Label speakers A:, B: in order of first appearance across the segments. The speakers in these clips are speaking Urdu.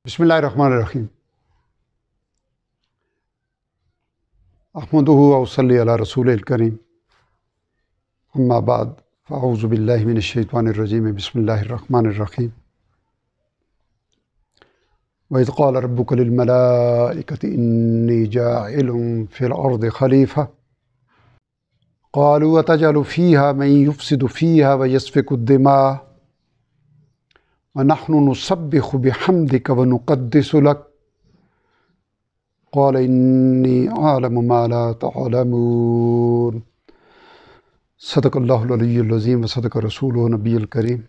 A: بسم اللہ الرحمن الرحیم احمدہ وصلی علی رسول الکریم اما بعد فاعوذ باللہ من الشیطان الرجیم بسم اللہ الرحمن الرحیم وَإِذْ قَالَ رَبُّكَ لِلْمَلَائِكَةِ إِنِّي جَاعِلٌ فِي الْأَرْضِ خَلِيفَةً قَالُوا أَتَجْعَلُ فِيهَا مَن يُفْسِدُ فِيهَا وَيَسْفِكُ الدِّمَاءَ وَنَحْنُ نُسَبِّحُ بِحَمْدِكَ وَنُقَدِّسُ لَكَ قَالَ إِنِّي أَعْلَمُ مَا لَا تَعْلَمُونَ صدق اللہ العلی العظیم وصدق رسولہ نبی الکریم۔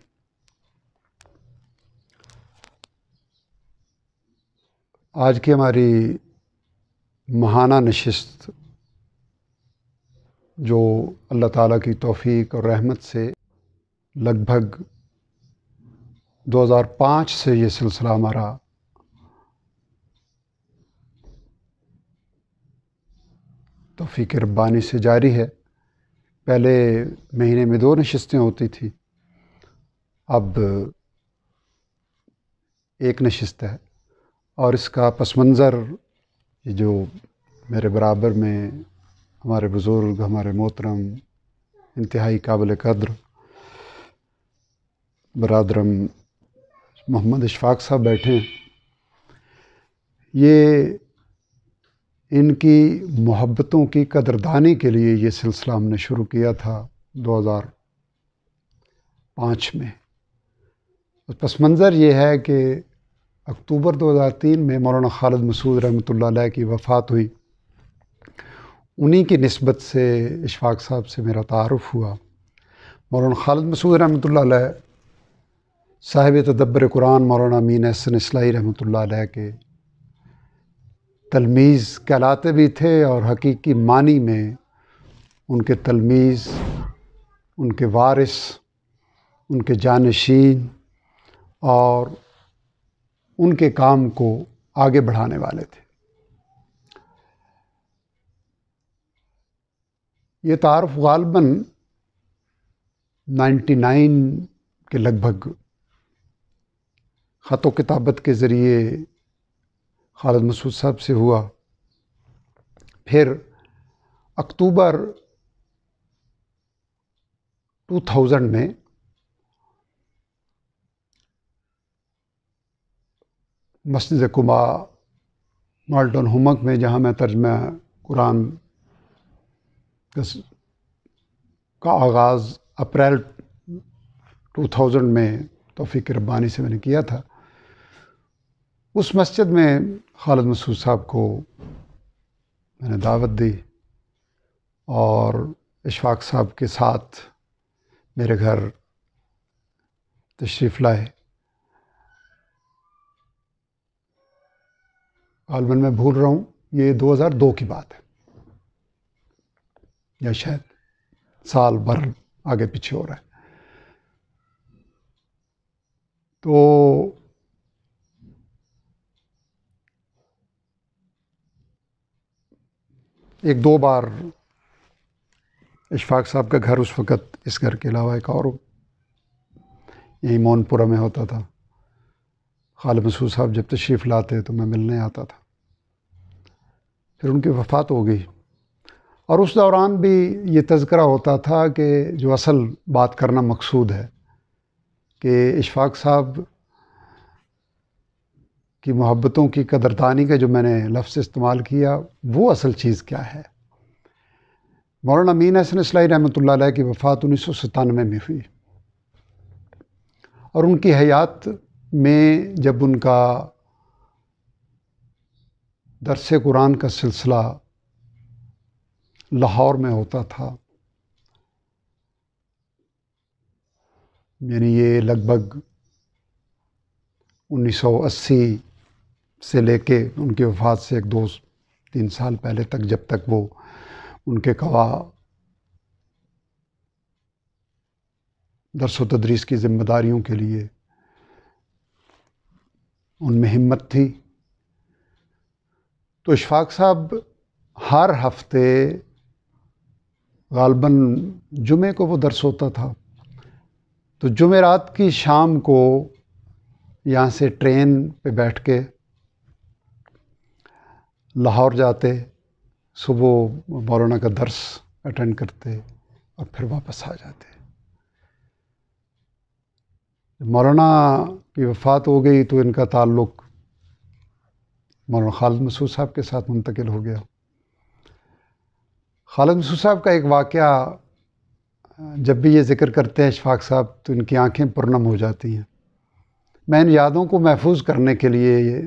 A: آج کی ہماری ماہانہ نشست جو اللہ تعالیٰ کی توفیق اور رحمت سے لگ بھگ 2005 سے یہ سلسلہ ہمارا توفیق ربانی سے جاری ہے۔ پہلے مہینے میں 2 نشستیں ہوتی تھیں، اب 1 نشست ہے، اور اس کا پس منظر یہ جو میرے برابر میں ہمارے بزرگ، ہمارے محترم، انتہائی قابل قدر برادرم محمد اشفاق صاحب بیٹھے ہیں، یہ ان کی محبتوں کی قدردانی کے لیے یہ سلسلہ ہم نے شروع کیا تھا 2005 میں۔ پس منظر یہ ہے کہ اکتوبر 2003 میں مولانا خالد مسعود رحمۃ اللہ علیہ کی وفات ہوئی۔ انہی کی نسبت سے اشفاق صاحب سے میرا تعارف ہوا۔ مولانا خالد مسعود رحمۃ اللہ علیہ صاحب تدبر قرآن مولانا امین احسن اصلاحی رحمۃ اللہ علیہ کے تلمیذ کہلاتے بھی تھے، اور حقیقی معنی میں ان کے تلمیذ، ان کے وارث، ان کے جانشین اور ان کے کام کو آگے بڑھانے والے تھے۔ یہ تعارف غالباً 99 کے لگ بھگ خط و کتابت کے ذریعے خالد مسعود صاحب سے ہوا۔ پھر اکتوبر 2000 میں مسجد قباء مالٹن ہومک میں، جہاں میں ترجمہ قرآن کا آغاز اپریل 2000 میں توفیق ربانی سے میں نے کیا تھا، اس مسجد میں خالد مسعود صاحب کو میں نے دعوت دی اور اشفاق صاحب کے ساتھ میرے گھر تشریف لائے۔ غالباً میں بھول رہا ہوں، یہ 2002 کی بات ہے، یا شاید سال بھر آگے پیچھے ہو رہا ہے۔ تو ایک 2 بار اشفاق صاحب کا گھر اس وقت اس گھر کے علاوہ ایک اور یہی مون پورہ میں ہوتا تھا۔ خالد مسعود صاحب جب تشریف لاتے تو میں ملنے آتا تھا۔ پھر ان کی وفات ہو گئی، اور اس دوران بھی یہ تذکرہ ہوتا تھا کہ جو اصل بات کرنا مقصود ہے کہ اشفاق صاحب کی محبتوں کی قدردانی کا جو میں نے لفظ استعمال کیا، وہ اصل چیز کیا ہے۔ مولانا امین احسن اصلاحی رحمۃ اللہ علیہ کی وفات 1997 میں ہوئی، اور ان کی حیات میں جب ان کا درس قرآن کا سلسلہ لاہور میں ہوتا تھا، یعنی یہ لگ بھگ 1980 سے لے کے ان کی وفات سے 1-2-3 سال پہلے تک، جب تک وہ ان کے قوا درس و تدریس کی ذمہ داریوں کے لیے ان میں ہمت تھی، تو اشفاق صاحب ہر ہفتے غالباً جمعے کو وہ درس ہوتا تھا، تو جمعرات کی شام کو یہاں سے ٹرین پہ بیٹھ کے لاہور جاتے، صبح مولانا کا درس اٹینڈ کرتے اور پھر واپس آ جاتے۔ مولانا کی وفات ہو گئی تو ان کا تعلق مولانا خالد مسعود صاحب کے ساتھ منتقل ہو گیا۔ خالد مسعود صاحب کا ایک واقعہ جب بھی یہ ذکر کرتے ہیں اشفاق صاحب تو ان کی آنکھیں پرنم ہو جاتی ہیں۔ میں ان یادوں کو محفوظ کرنے کے لیے یہ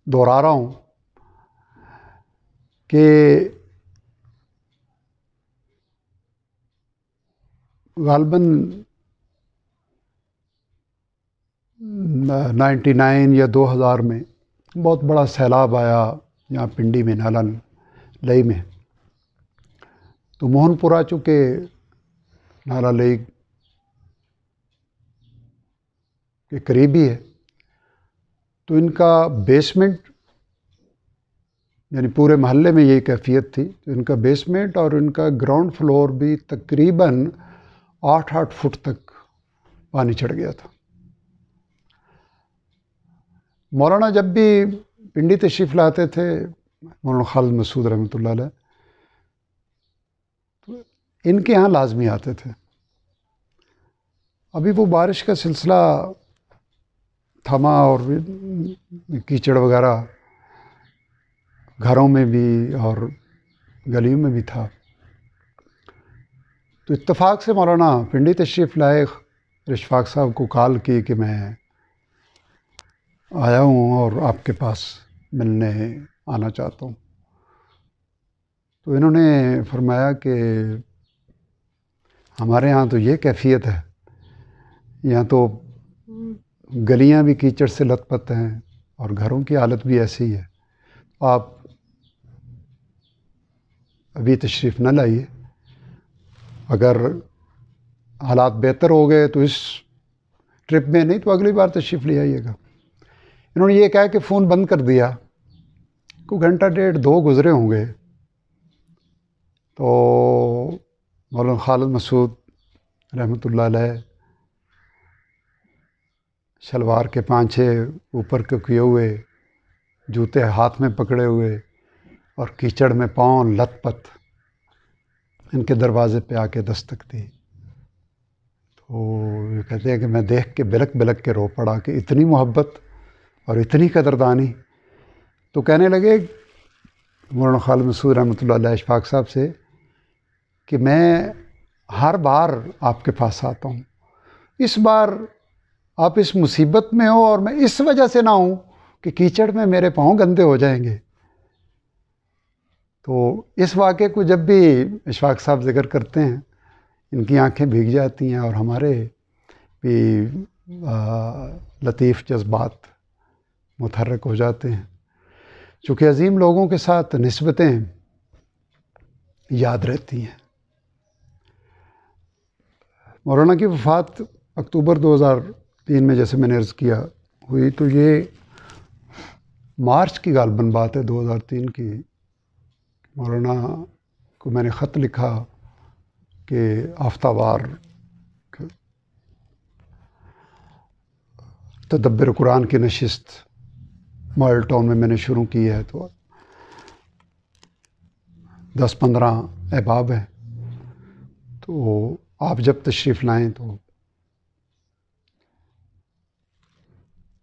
A: دہرا رہا ہوں کہ غالباً 99 یا 2000 میں بہت بڑا سیلاب آیا یہاں پنڈی میں، نالا لئی میں۔ تو موہن پورہ چونکہ نالا لئی کے قریب ہی ہے، تو ان کا بیسمنٹ، یعنی پورے محلے میں یہی کیفیت تھی، ان کا بیسمنٹ اور ان کا گراؤنڈ فلور بھی تقریباً 8 فٹ تک پانی چڑھ گیا تھا۔ مولانا جب بھی پنڈی تشریف لاتے تھے، مولانا خالد مسعود رحمۃ اللہ علیہ، تو ان کے یہاں لازمی آتے تھے۔ ابھی وہ بارش کا سلسلہ تھما اور کیچڑ وغیرہ گھروں میں بھی اور گلیوں میں بھی تھا، تو اتفاق سے مولانا پنڈی تشریف لائے، اشفاق صاحب کو کال کی کہ میں آیا ہوں اور آپ کے پاس ملنے آنا چاہتا ہوں۔ تو انہوں نے فرمایا کہ ہمارے ہاں تو یہ کیفیت ہے، یہاں تو گلیاں بھی کیچڑ سے لت پت ہیں اور گھروں کی حالت بھی ایسی ہے، آپ ابھی تشریف نہ لائیے، اگر حالات بہتر ہو گئے تو اس ٹرپ میں، نہیں تو اگلی بار تشریف لے آئیے گا۔ انہوں نے یہ کہا کہ فون بند کر دیا، کوئی گھنٹہ ڈیڑھ 2 گزرے ہوں گے، تو مولانا خالد مسعود رحمۃ اللہ علیہ شلوار کے 5-6 اوپر کے کیے ہوئے، جوتے ہاتھ میں پکڑے ہوئے اور کیچڑ میں پاؤں لت پت ان کے دروازے پہ آ کے دستک دی۔ تو یہ کہتے ہیں کہ میں دیکھ کے بلک بلک کے رو پڑا کہ اتنی محبت اور اتنی قدردانی۔ تو کہنے لگے مولانا خالد مسعود رحمۃ اللہ علیہ اشفاق صاحب سے کہ میں ہر بار آپ کے پاس آتا ہوں، اس بار آپ اس مصیبت میں ہو اور میں اس وجہ سے نہ ہوں کہ کیچڑ میں میرے پاؤں گندے ہو جائیں گے۔ تو اس واقعے کو جب بھی اشفاق صاحب ذکر کرتے ہیں ان کی آنکھیں بھیگ جاتی ہیں اور ہمارے بھی لطیف جذبات متحرک ہو جاتے ہیں، چونکہ عظیم لوگوں کے ساتھ نسبتیں یاد رہتی ہیں۔ مولانا کی وفات اکتوبر 2003 میں، جیسے میں نے عرض کیا، ہوئی، تو یہ مارچ کی غالباً بات ہے 2003 کی۔ مولانا کو میں نے خط لکھا کہ آفتابار تدبر قرآن کی نشست ماڈل ٹاؤن میں نے شروع کی ہے، تو 10-15 احباب ہیں، تو آپ جب تشریف لائیں تو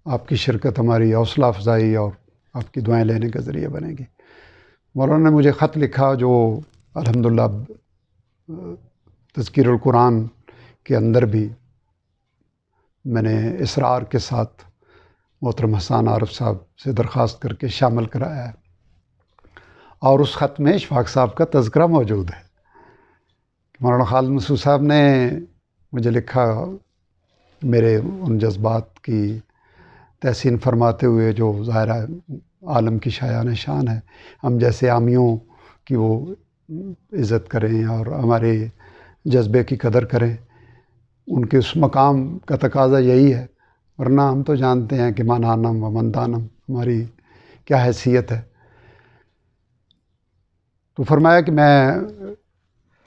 A: آپ کی شرکت ہماری حوصلہ افزائی اور آپ کی دعائیں لینے کا ذریعہ بنے گی۔ مولانا نے مجھے خط لکھا جو الحمدللہ تذکیر القرآن کے اندر بھی میں نے اصرار کے ساتھ محترم حسان عارف صاحب سے درخواست کر کے شامل کرایا ہے، اور اس خط میں اشفاق صاحب کا تذکرہ موجود ہے۔ مولانا خالد مسعود صاحب نے مجھے لکھا میرے ان جذبات کی تحسین فرماتے ہوئے جو ظاہرہ عالم کی شایان شان ہے، ہم جیسے عامیوں کی وہ عزت کریں اور ہمارے جذبے کی قدر کریں، ان کے اس مقام کا تقاضا یہی ہے، ورنہ ہم تو جانتے ہیں کہ من آنم و من دانم ہماری کیا حیثیت ہے۔ تو فرمایا کہ میں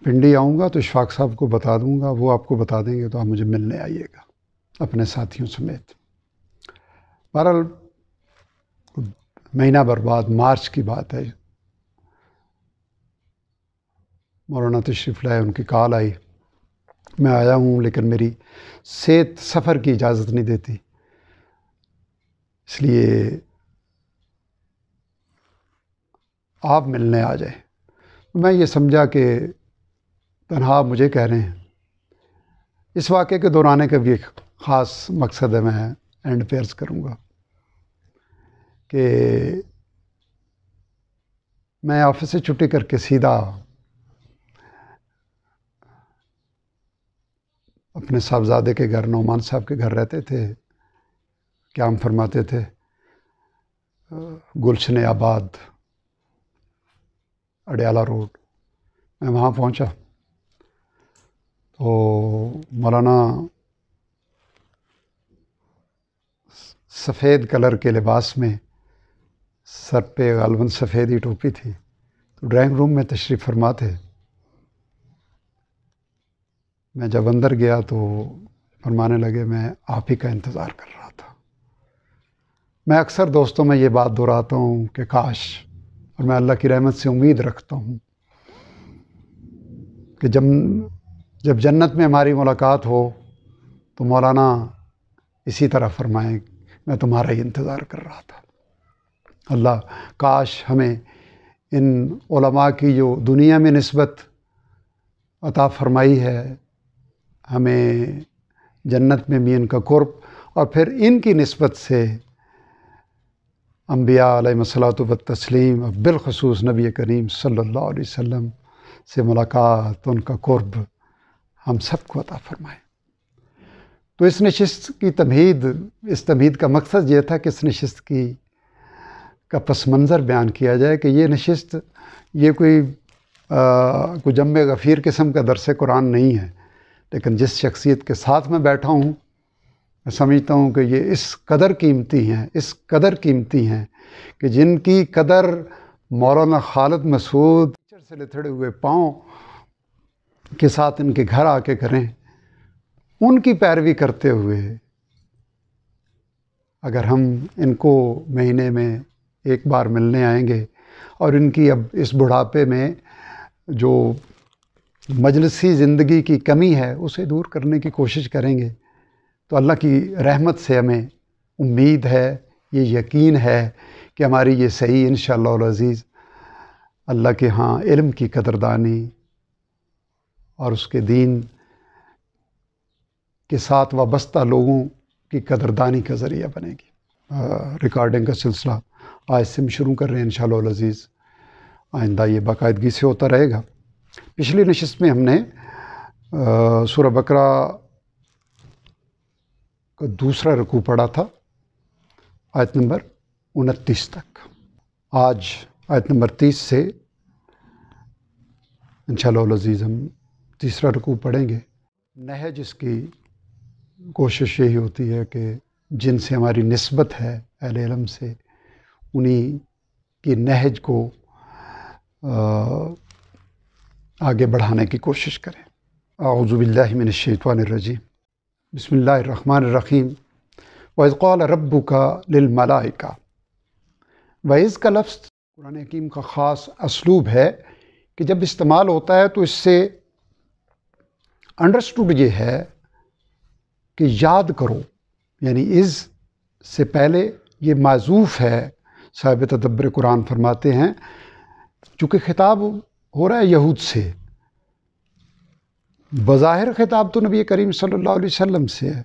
A: پنڈی آؤں گا تو اشفاق صاحب کو بتا دوں گا، وہ آپ کو بتا دیں گے، تو آپ مجھے ملنے آئیے گا اپنے ساتھیوں سمیت۔ بہرحال مہینہ بھر بعد مارچ کی بات ہے، مولانا تشریف لائے، ان کی کال آئی، میں آیا ہوں لیکن میری صحت سفر کی اجازت نہیں دیتی، اس لیے آپ ملنے آ جائیں۔ میں یہ سمجھا کہ تنہا مجھے کہہ رہے ہیں، اس واقعے کے دہرانے کا بھی ایک خاص مقصد ہے، میں اینڈ پہ عرض کروں گا کہ میں آفس سے چھٹی کر کے سیدھا اپنے صاحبزادے کے گھر، نعمان صاحب کے گھر رہتے تھے، قیام فرماتے تھے، گلشن آباد، اڈیالہ روڈ۔ میں وہاں پہنچا تو مولانا سفید کلر کے لباس میں، سر پہ غالباً سفید ہی ٹوپی تھی، تو ڈرائنگ روم میں تشریف فرما تھے۔ میں جب اندر گیا تو فرمانے لگے میں آپ ہی کا انتظار کر رہا تھا۔ میں اکثر دوستوں میں یہ بات دہراتا ہوں کہ کاش، اور میں اللہ کی رحمت سے امید رکھتا ہوں کہ جب جنت میں ہماری ملاقات ہو تو مولانا اسی طرح فرمائیں میں تمہارا ہی انتظار کر رہا تھا۔ اللہ کاش ہمیں ان علماء کی جو دنیا میں نسبت عطا فرمائی ہے، ہمیں جنت میں بھی ان کا قرب، اور پھر ان کی نسبت سے انبیاء علیہ الصلوۃ والتسلیم، بالخصوص نبی کریم صلی اللہ علیہ وسلم سے ملاقات، ان کا قرب ہم سب کو عطا فرمائے۔ تو اس نشست کی اس تمہید کا مقصد یہ تھا کہ اس نشست کا پس منظر بیان کیا جائے کہ یہ نشست یہ کوئی جم غفیر قسم کا درس قرآن نہیں ہے، لیکن جس شخصیت کے ساتھ میں بیٹھا ہوں، میں سمجھتا ہوں کہ یہ اس قدر قیمتی ہیں کہ جن کی قدر مولانا خالد مسعود سے لتھڑے ہوئے پاؤں کے ساتھ ان کے گھر آ کے کریں، ان کی پیروی کرتے ہوئے اگر ہم ان کو مہینے میں ایک بار ملنے آئیں گے، اور ان کی اب اس بڑھاپے میں جو مجلسی زندگی کی کمی ہے اسے دور کرنے کی کوشش کریں گے، تو اللہ کی رحمت سے ہمیں امید ہے، یہ یقین ہے کہ ہماری یہ صحیح انشاءاللہ العزیز اللہ کے ہاں علم کی قدردانی اور اس کے دین کے ساتھ وابستہ لوگوں کی قدردانی کا ذریعہ بنے گی۔ ریکارڈنگ کا سلسلہ آج سے ہم شروع کر رہے ہیں انشاءاللہ العزیز، آئندہ یہ باقاعدگی سے ہوتا رہے گا۔ پچھلی نشست میں ہم نے سورہ بقرہ کا دوسرا رکوع پڑھا تھا، آیت نمبر 29 تک۔ آج آیت نمبر 30 سے انشاءاللہ العزیز ہم تیسرا رکوع پڑھیں گے۔ نہج اس کی کوشش یہی ہوتی ہے کہ جن سے ہماری نسبت ہے اہل علم سے، انہی کی نہج کو آگے بڑھانے کی کوشش کریں۔ اعوذ باللہ من الشیطان الرجیم، بسم اللہ الرحمن الرحیم۔ وَإِذْ قَالَ رَبُّكَ لِلْمَلَائِكَةِ، وَإِذْ کا لفظ قرآن حکیم کا خاص اسلوب ہے کہ جب استعمال ہوتا ہے تو اس سے انڈرسٹوڈ یہ ہے کہ یاد کرو، یعنی از سے پہلے یہ معذوف ہے۔ صاحب تدبر قرآن فرماتے ہیں چونکہ خطاب ہو رہا ہے یہود سے، بظاہر خطاب تو نبی کریم صلی اللہ علیہ وسلم سے ہے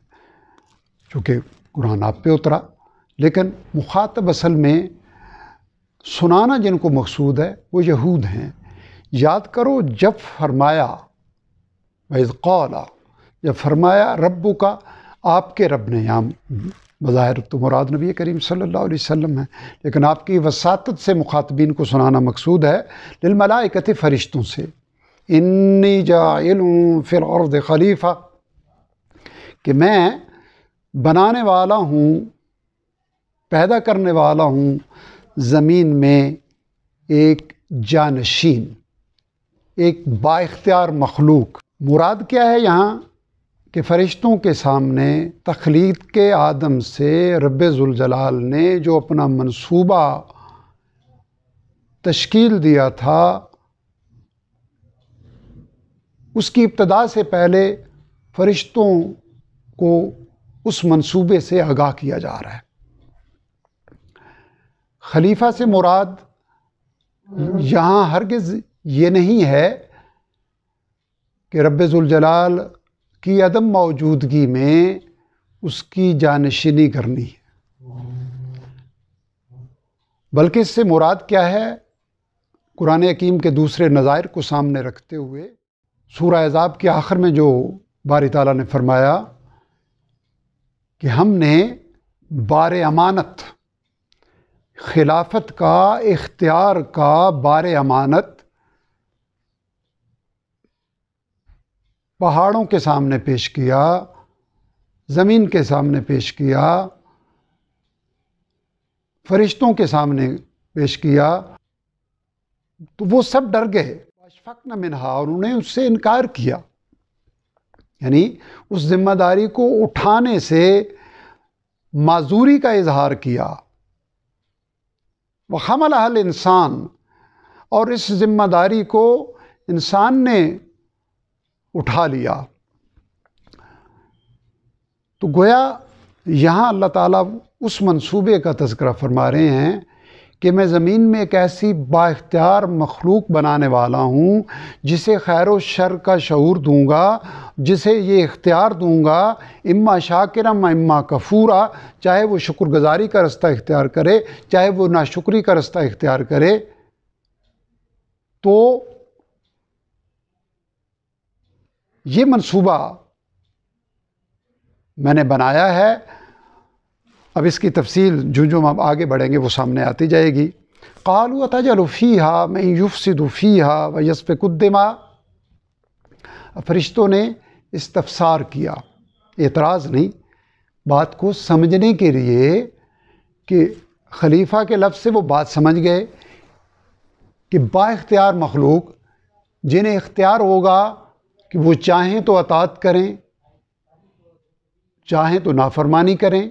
A: چونکہ قرآن آپ پہ اترا، لیکن مخاطب اصل میں سنانا جن کو مقصود ہے وہ یہود ہیں۔ یاد کرو جب فرمایا، وَإِذْ قَالَ، جب فرمایا ربو کا، آپ کے رب نے، یہاں بظاہر تو مراد نبی کریم صلی اللہ علیہ وسلم ہے، لیکن آپ کی وساطت سے مخاطبین کو سنانا مقصود ہے، للملائکۃ، فرشتوں سے، انی جاعل فی الارض خلیفہ، کہ میں بنانے والا ہوں، پیدا کرنے والا ہوں زمین میں ایک جانشین۔ ایک بااختیار مخلوق۔ مراد کیا ہے یہاں کہ فرشتوں کے سامنے تخلیق کے آدم سے رب ذوالجلال نے جو اپنا منصوبہ تشکیل دیا تھا، اس کی ابتدا سے پہلے فرشتوں کو اس منصوبے سے آگاہ کیا جا رہا ہے۔ خلیفہ سے مراد یہاں ہرگز یہ نہیں ہے کہ رب ذوالجلال کی عدم موجودگی میں اس کی جانشینی کرنی ہے، بلکہ اس سے مراد کیا ہے؟ قرآن حکیم کے دوسرے نظائر کو سامنے رکھتے ہوئے سورہ احزاب کے آخر میں جو باری تعالیٰ نے فرمایا کہ ہم نے بار امانت، خلافت کا، اختیار کا بار امانت پہاڑوں کے سامنے پیش کیا، زمین کے سامنے پیش کیا، فرشتوں کے سامنے پیش کیا، تو وہ سب ڈر گئے۔ اشفقن منہا، اور انہوں نے اس سے انکار کیا، یعنی اس ذمہ داری کو اٹھانے سے معذوری کا اظہار کیا۔ وحملھا الانسان، اور اس ذمہ داری کو انسان نے اٹھا لیا۔ تو گویا یہاں اللہ تعالیٰ اس منصوبے کا تذکرہ فرما رہے ہیں کہ میں زمین میں ایک ایسی بااختیار مخلوق بنانے والا ہوں جسے خیر و شر کا شعور دوں گا، جسے یہ اختیار دوں گا اما شاکرا و اما کفورا، چاہے وہ شکر گزاری کا رستہ اختیار کرے، چاہے وہ ناشکری کا رستہ اختیار کرے۔ تو یہ منصوبہ میں نے بنایا ہے۔ اب اس کی تفصیل جو ہم آگے بڑھیں گے وہ سامنے آتی جائے گی۔ قالوا اتجعل فیہا من یفسد فیہا ویسفک الدماء، فرشتوں نے استفسار کیا، اعتراض نہیں، بات کو سمجھنے کے لیے کہ خلیفہ کے لفظ سے وہ بات سمجھ گئے کہ با اختیار مخلوق جنہیں اختیار ہوگا کہ وہ چاہیں تو اطاعت کریں، چاہیں تو نافرمانی کریں،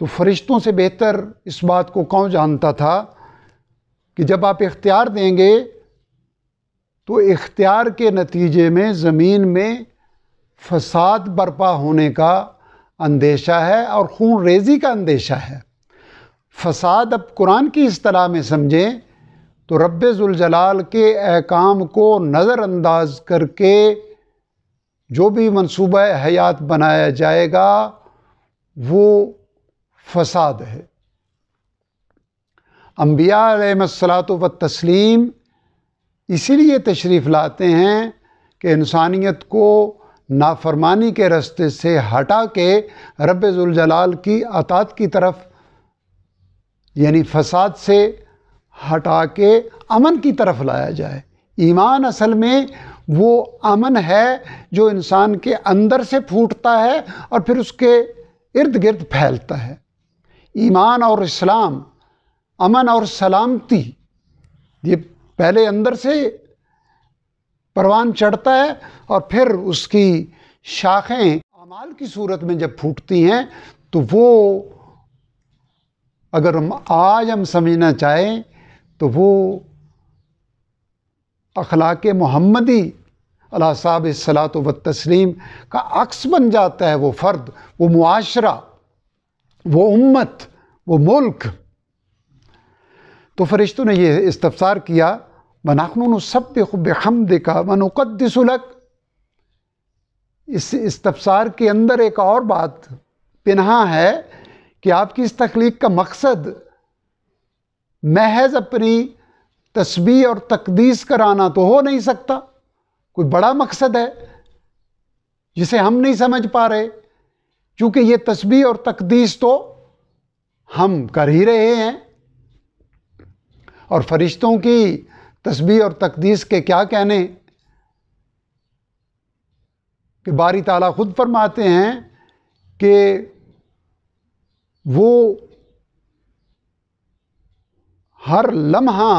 A: تو فرشتوں سے بہتر اس بات کو کون جانتا تھا کہ جب آپ اختیار دیں گے تو اختیار کے نتیجے میں زمین میں فساد برپا ہونے کا اندیشہ ہے اور خون ریزی کا اندیشہ ہے۔ فساد اب قرآن کی اصطلاح میں سمجھیں تو رب ذوالجلال کے احکام کو نظر انداز کر کے جو بھی منصوبہ حیات بنایا جائے گا وہ فساد ہے۔ انبیاء علیہم الصلاۃ والتسلیم اسی لیے تشریف لاتے ہیں کہ انسانیت کو نافرمانی کے راستے سے ہٹا کے رب ذوالجلال کی اطاعت کی طرف، یعنی فساد سے ہٹا کے امن کی طرف لایا جائے۔ ایمان اصل میں وہ امن ہے جو انسان کے اندر سے پھوٹتا ہے اور پھر اس کے ارد گرد پھیلتا ہے۔ ایمان اور اسلام، امن اور سلامتی، یہ پہلے اندر سے پروان چڑھتا ہے اور پھر اس کی شاخیں اعمال کی صورت میں جب پھوٹتی ہیں تو وہ اگر آج ہم سمجھنا چاہیں تو وہ اخلاق محمدی علیہ صاحب الصلاۃ والتسلیم کا عکس بن جاتا ہے۔ وہ فرد، وہ معاشرہ، وہ امت، وہ ملک۔ تو فرشتوں نے یہ استفسار کیا، وَنَحْنُ نُسَبِّحُ بِحَمْدِكَ وَنُقَدِّسُ لَكَ۔ اس استفسار کے اندر ایک اور بات پنہاں ہے کہ آپ کی اس تخلیق کا مقصد محض اپنی تسبیح اور تقدیس کرانا تو ہو نہیں سکتا، کوئی بڑا مقصد ہے جسے ہم نہیں سمجھ پا رہے، کیونکہ یہ تسبیح اور تقدیس تو ہم کر ہی رہے ہیں، اور فرشتوں کی تسبیح اور تقدیس کے کیا کہنے کہ باری تعالیٰ خود فرماتے ہیں کہ وہ ہر لمحہ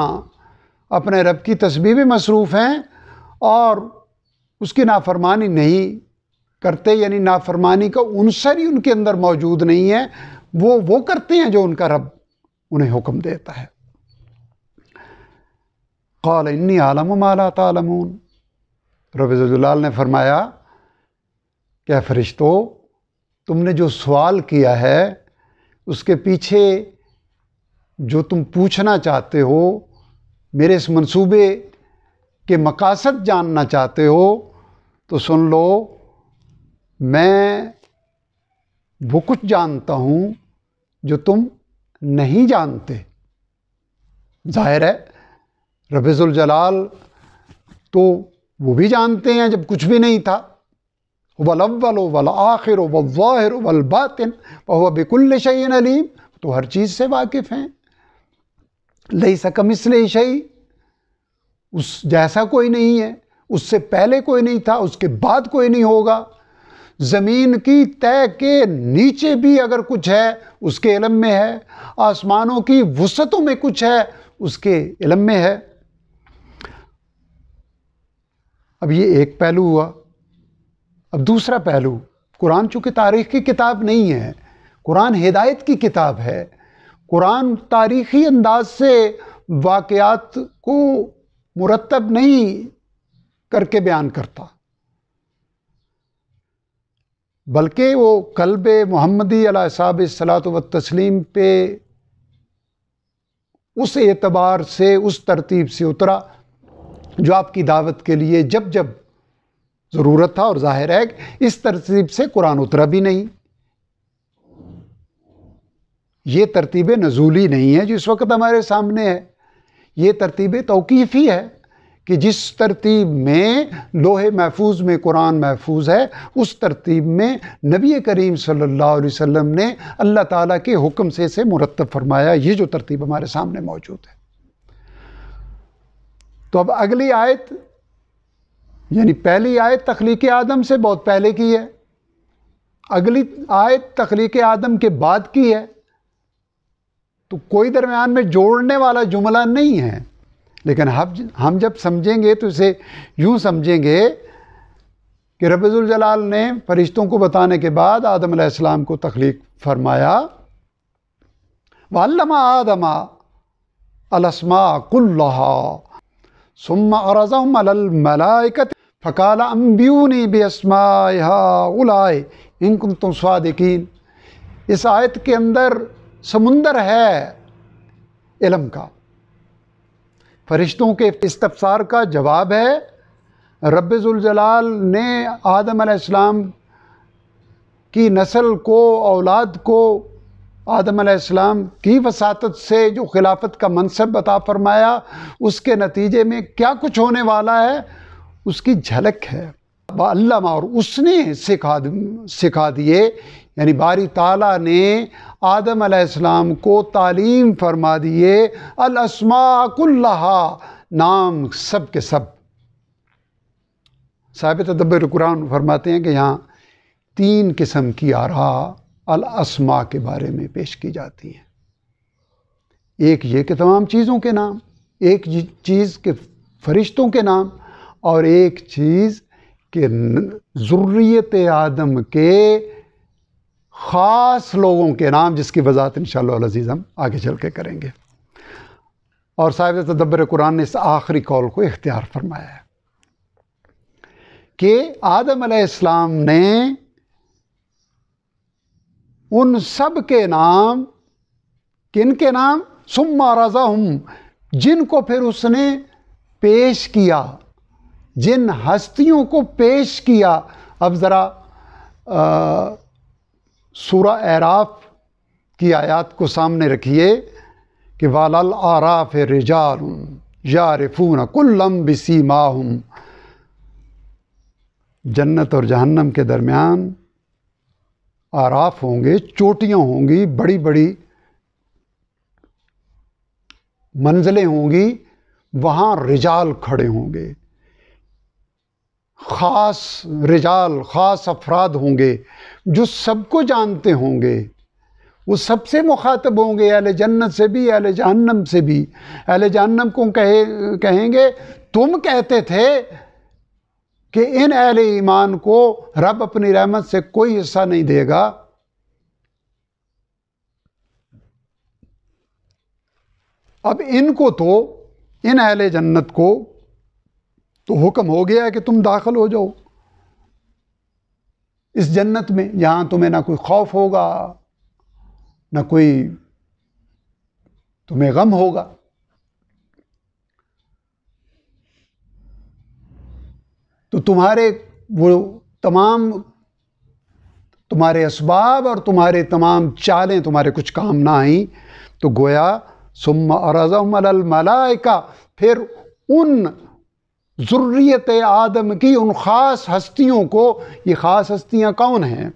A: اپنے رب کی تسبیح میں مصروف ہیں اور اس کی نافرمانی نہیں کرتے، یعنی نافرمانی کا عنصر ہی ان کے اندر موجود نہیں ہے، وہ کرتے ہیں جو ان کا رب انہیں حکم دیتا ہے۔ قال انی اعلم ما لا تعلمون، رب ذوالجلال نے فرمایا کہ فرشتو تم نے جو سوال کیا ہے اس کے پیچھے جو تم پوچھنا چاہتے ہو، میرے اس منصوبے کے مقاصد جاننا چاہتے ہو، تو سن لو، میں وہ کچھ جانتا ہوں جو تم نہیں جانتے۔ ظاہر ہے رب ذوالجلال تو وہ بھی جانتے ہیں جب کچھ بھی نہیں تھا، هو الاول والآخر والظاہر والباطن وهو بكل شيء علیم، تو ہر چیز سے واقف ہیں۔ لیس کمثلہ شیء، اس جیسا کوئی نہیں ہے، اس سے پہلے کوئی نہیں تھا، اس کے بعد کوئی نہیں ہوگا۔ زمین کی تہ کے نیچے بھی اگر کچھ ہے اس کے علم میں ہے، آسمانوں کی وسعتوں میں کچھ ہے اس کے علم میں ہے۔ اب یہ ایک پہلو ہوا۔ اب دوسرا پہلو، قرآن چونکہ تاریخ کی کتاب نہیں ہے، قرآن ہدایت کی کتاب ہے، قرآن تاریخی انداز سے واقعات کو مرتب نہیں کر کے بیان کرتا، بلکہ وہ قلب محمدی علیہ صاحب الصلاۃ والتسلیم پہ اس اعتبار سے، اس ترتیب سے اترا جو آپ کی دعوت کے لیے جب جب ضرورت تھا، اور ظاہر ہے کہ اس ترتیب سے قرآن اترا بھی نہیں۔ یہ ترتیب نزولی نہیں ہے جو اس وقت ہمارے سامنے ہے، یہ ترتیب توقیفی ہے کہ جس ترتیب میں لوح محفوظ میں قرآن محفوظ ہے، اس ترتیب میں نبی کریم صلی اللہ علیہ وسلم نے اللہ تعالیٰ کے حکم سے اسے مرتب فرمایا۔ یہ جو ترتیب ہمارے سامنے موجود ہے۔ تو اب اگلی آیت، یعنی پہلی آیت تخلیق آدم سے بہت پہلے کی ہے، اگلی آیت تخلیق آدم کے بعد کی ہے، تو کوئی درمیان میں جوڑنے والا جملہ نہیں ہے، لیکن ہم جب سمجھیں گے تو اسے یوں سمجھیں گے کہ رب ذوالجلال نے فرشتوں کو بتانے کے بعد آدم علیہ السلام کو تخلیق فرمایا، وَعَلَّمَ آدَمَ الْأَسْمَاءَ كُلَّهَا ثُمَّ عَرَضَهُمْ عَلَى الْمَلَائِكَةِ فَقَالَ أَنبِئُونِي بِأَسْمَاءِ هَؤُلَاءِ إِن كُنتُمْ صَادِقِينَ۔ اس آیت کے اندر سمندر ہے علم کا، فرشتوں کے استفسار کا جواب ہے۔ رب ذوالجلال نے آدم علیہ السلام کی نسل کو، اولاد کو، آدم علیہ السلام کی وساطت سے جو خلافت کا منصب عطا فرمایا، اس کے نتیجے میں کیا کچھ ہونے والا ہے اس کی جھلک ہے۔ علامہ، اور اس نے سکھا دیے، یعنی باری تعالیٰ نے آدم علیہ السلام کو تعلیم فرما دیے الاسماء کلہا، نام سب کے سب۔ صاحب تدبر قرآن فرماتے ہیں کہ یہاں 3 قسم کی آراء الاسماء کے بارے میں پیش کی جاتی ہیں۔ ایک یہ کہ تمام چیزوں کے نام، ایک چیز کہ فرشتوں کے نام، اور ایک چیز کہ ذریت آدم کے خاص لوگوں کے نام، جس کی وضاحت انشاءاللہ العزیز ہم آگے چل کے کریں گے۔ اور صاحب تدبر قرآن نے اس آخری قول کو اختیار فرمایا ہے کہ آدم علیہ السلام نے ان سب کے نام، کن کے نام؟ ثم عرضہم، جن کو پھر اس نے پیش کیا، جن ہستیوں کو پیش کیا۔ اب ذرا سورہ اعراف کی آیات کو سامنے رکھیے کہ وَعَلَى الْأَعْرَافِ رِجَالٌ يَعْرِفُونَ كُلًّا بِسِيمَاهُمْ، جنت اور جہنم کے درمیان آراف ہوں گے، چوٹیاں ہوں گی، بڑی بڑی منزلیں ہوں گی، وہاں رجال کھڑے ہوں گے، خاص رجال، خاص افراد ہوں گے جو سب کو جانتے ہوں گے، وہ سب سے مخاطب ہوں گے، اہل جنت سے بھی، اہل جہنم سے بھی۔ اہل جہنم کو کہیں گے تم کہتے تھے کہ ان اہل ایمان کو رب اپنی رحمت سے کوئی حصہ نہیں دے گا، اب ان کو تو، ان اہل جنت کو تو حکم ہو گیا کہ تم داخل ہو جاؤ اس جنت میں، جہاں تمہیں نہ کوئی خوف ہوگا، نہ کوئی تمہیں غم ہوگا۔ تو تمہارے وہ تمام تمہارے اسباب اور تمہارے تمام چالیں تمہارے کچھ کام نہ آئیں، تو گویا ثم عرضهم علی الملائکہ، پھر ان ذریت آدم کی ان خاص ہستیوں کو، یہ خاص ہستیاں کون ہیں؟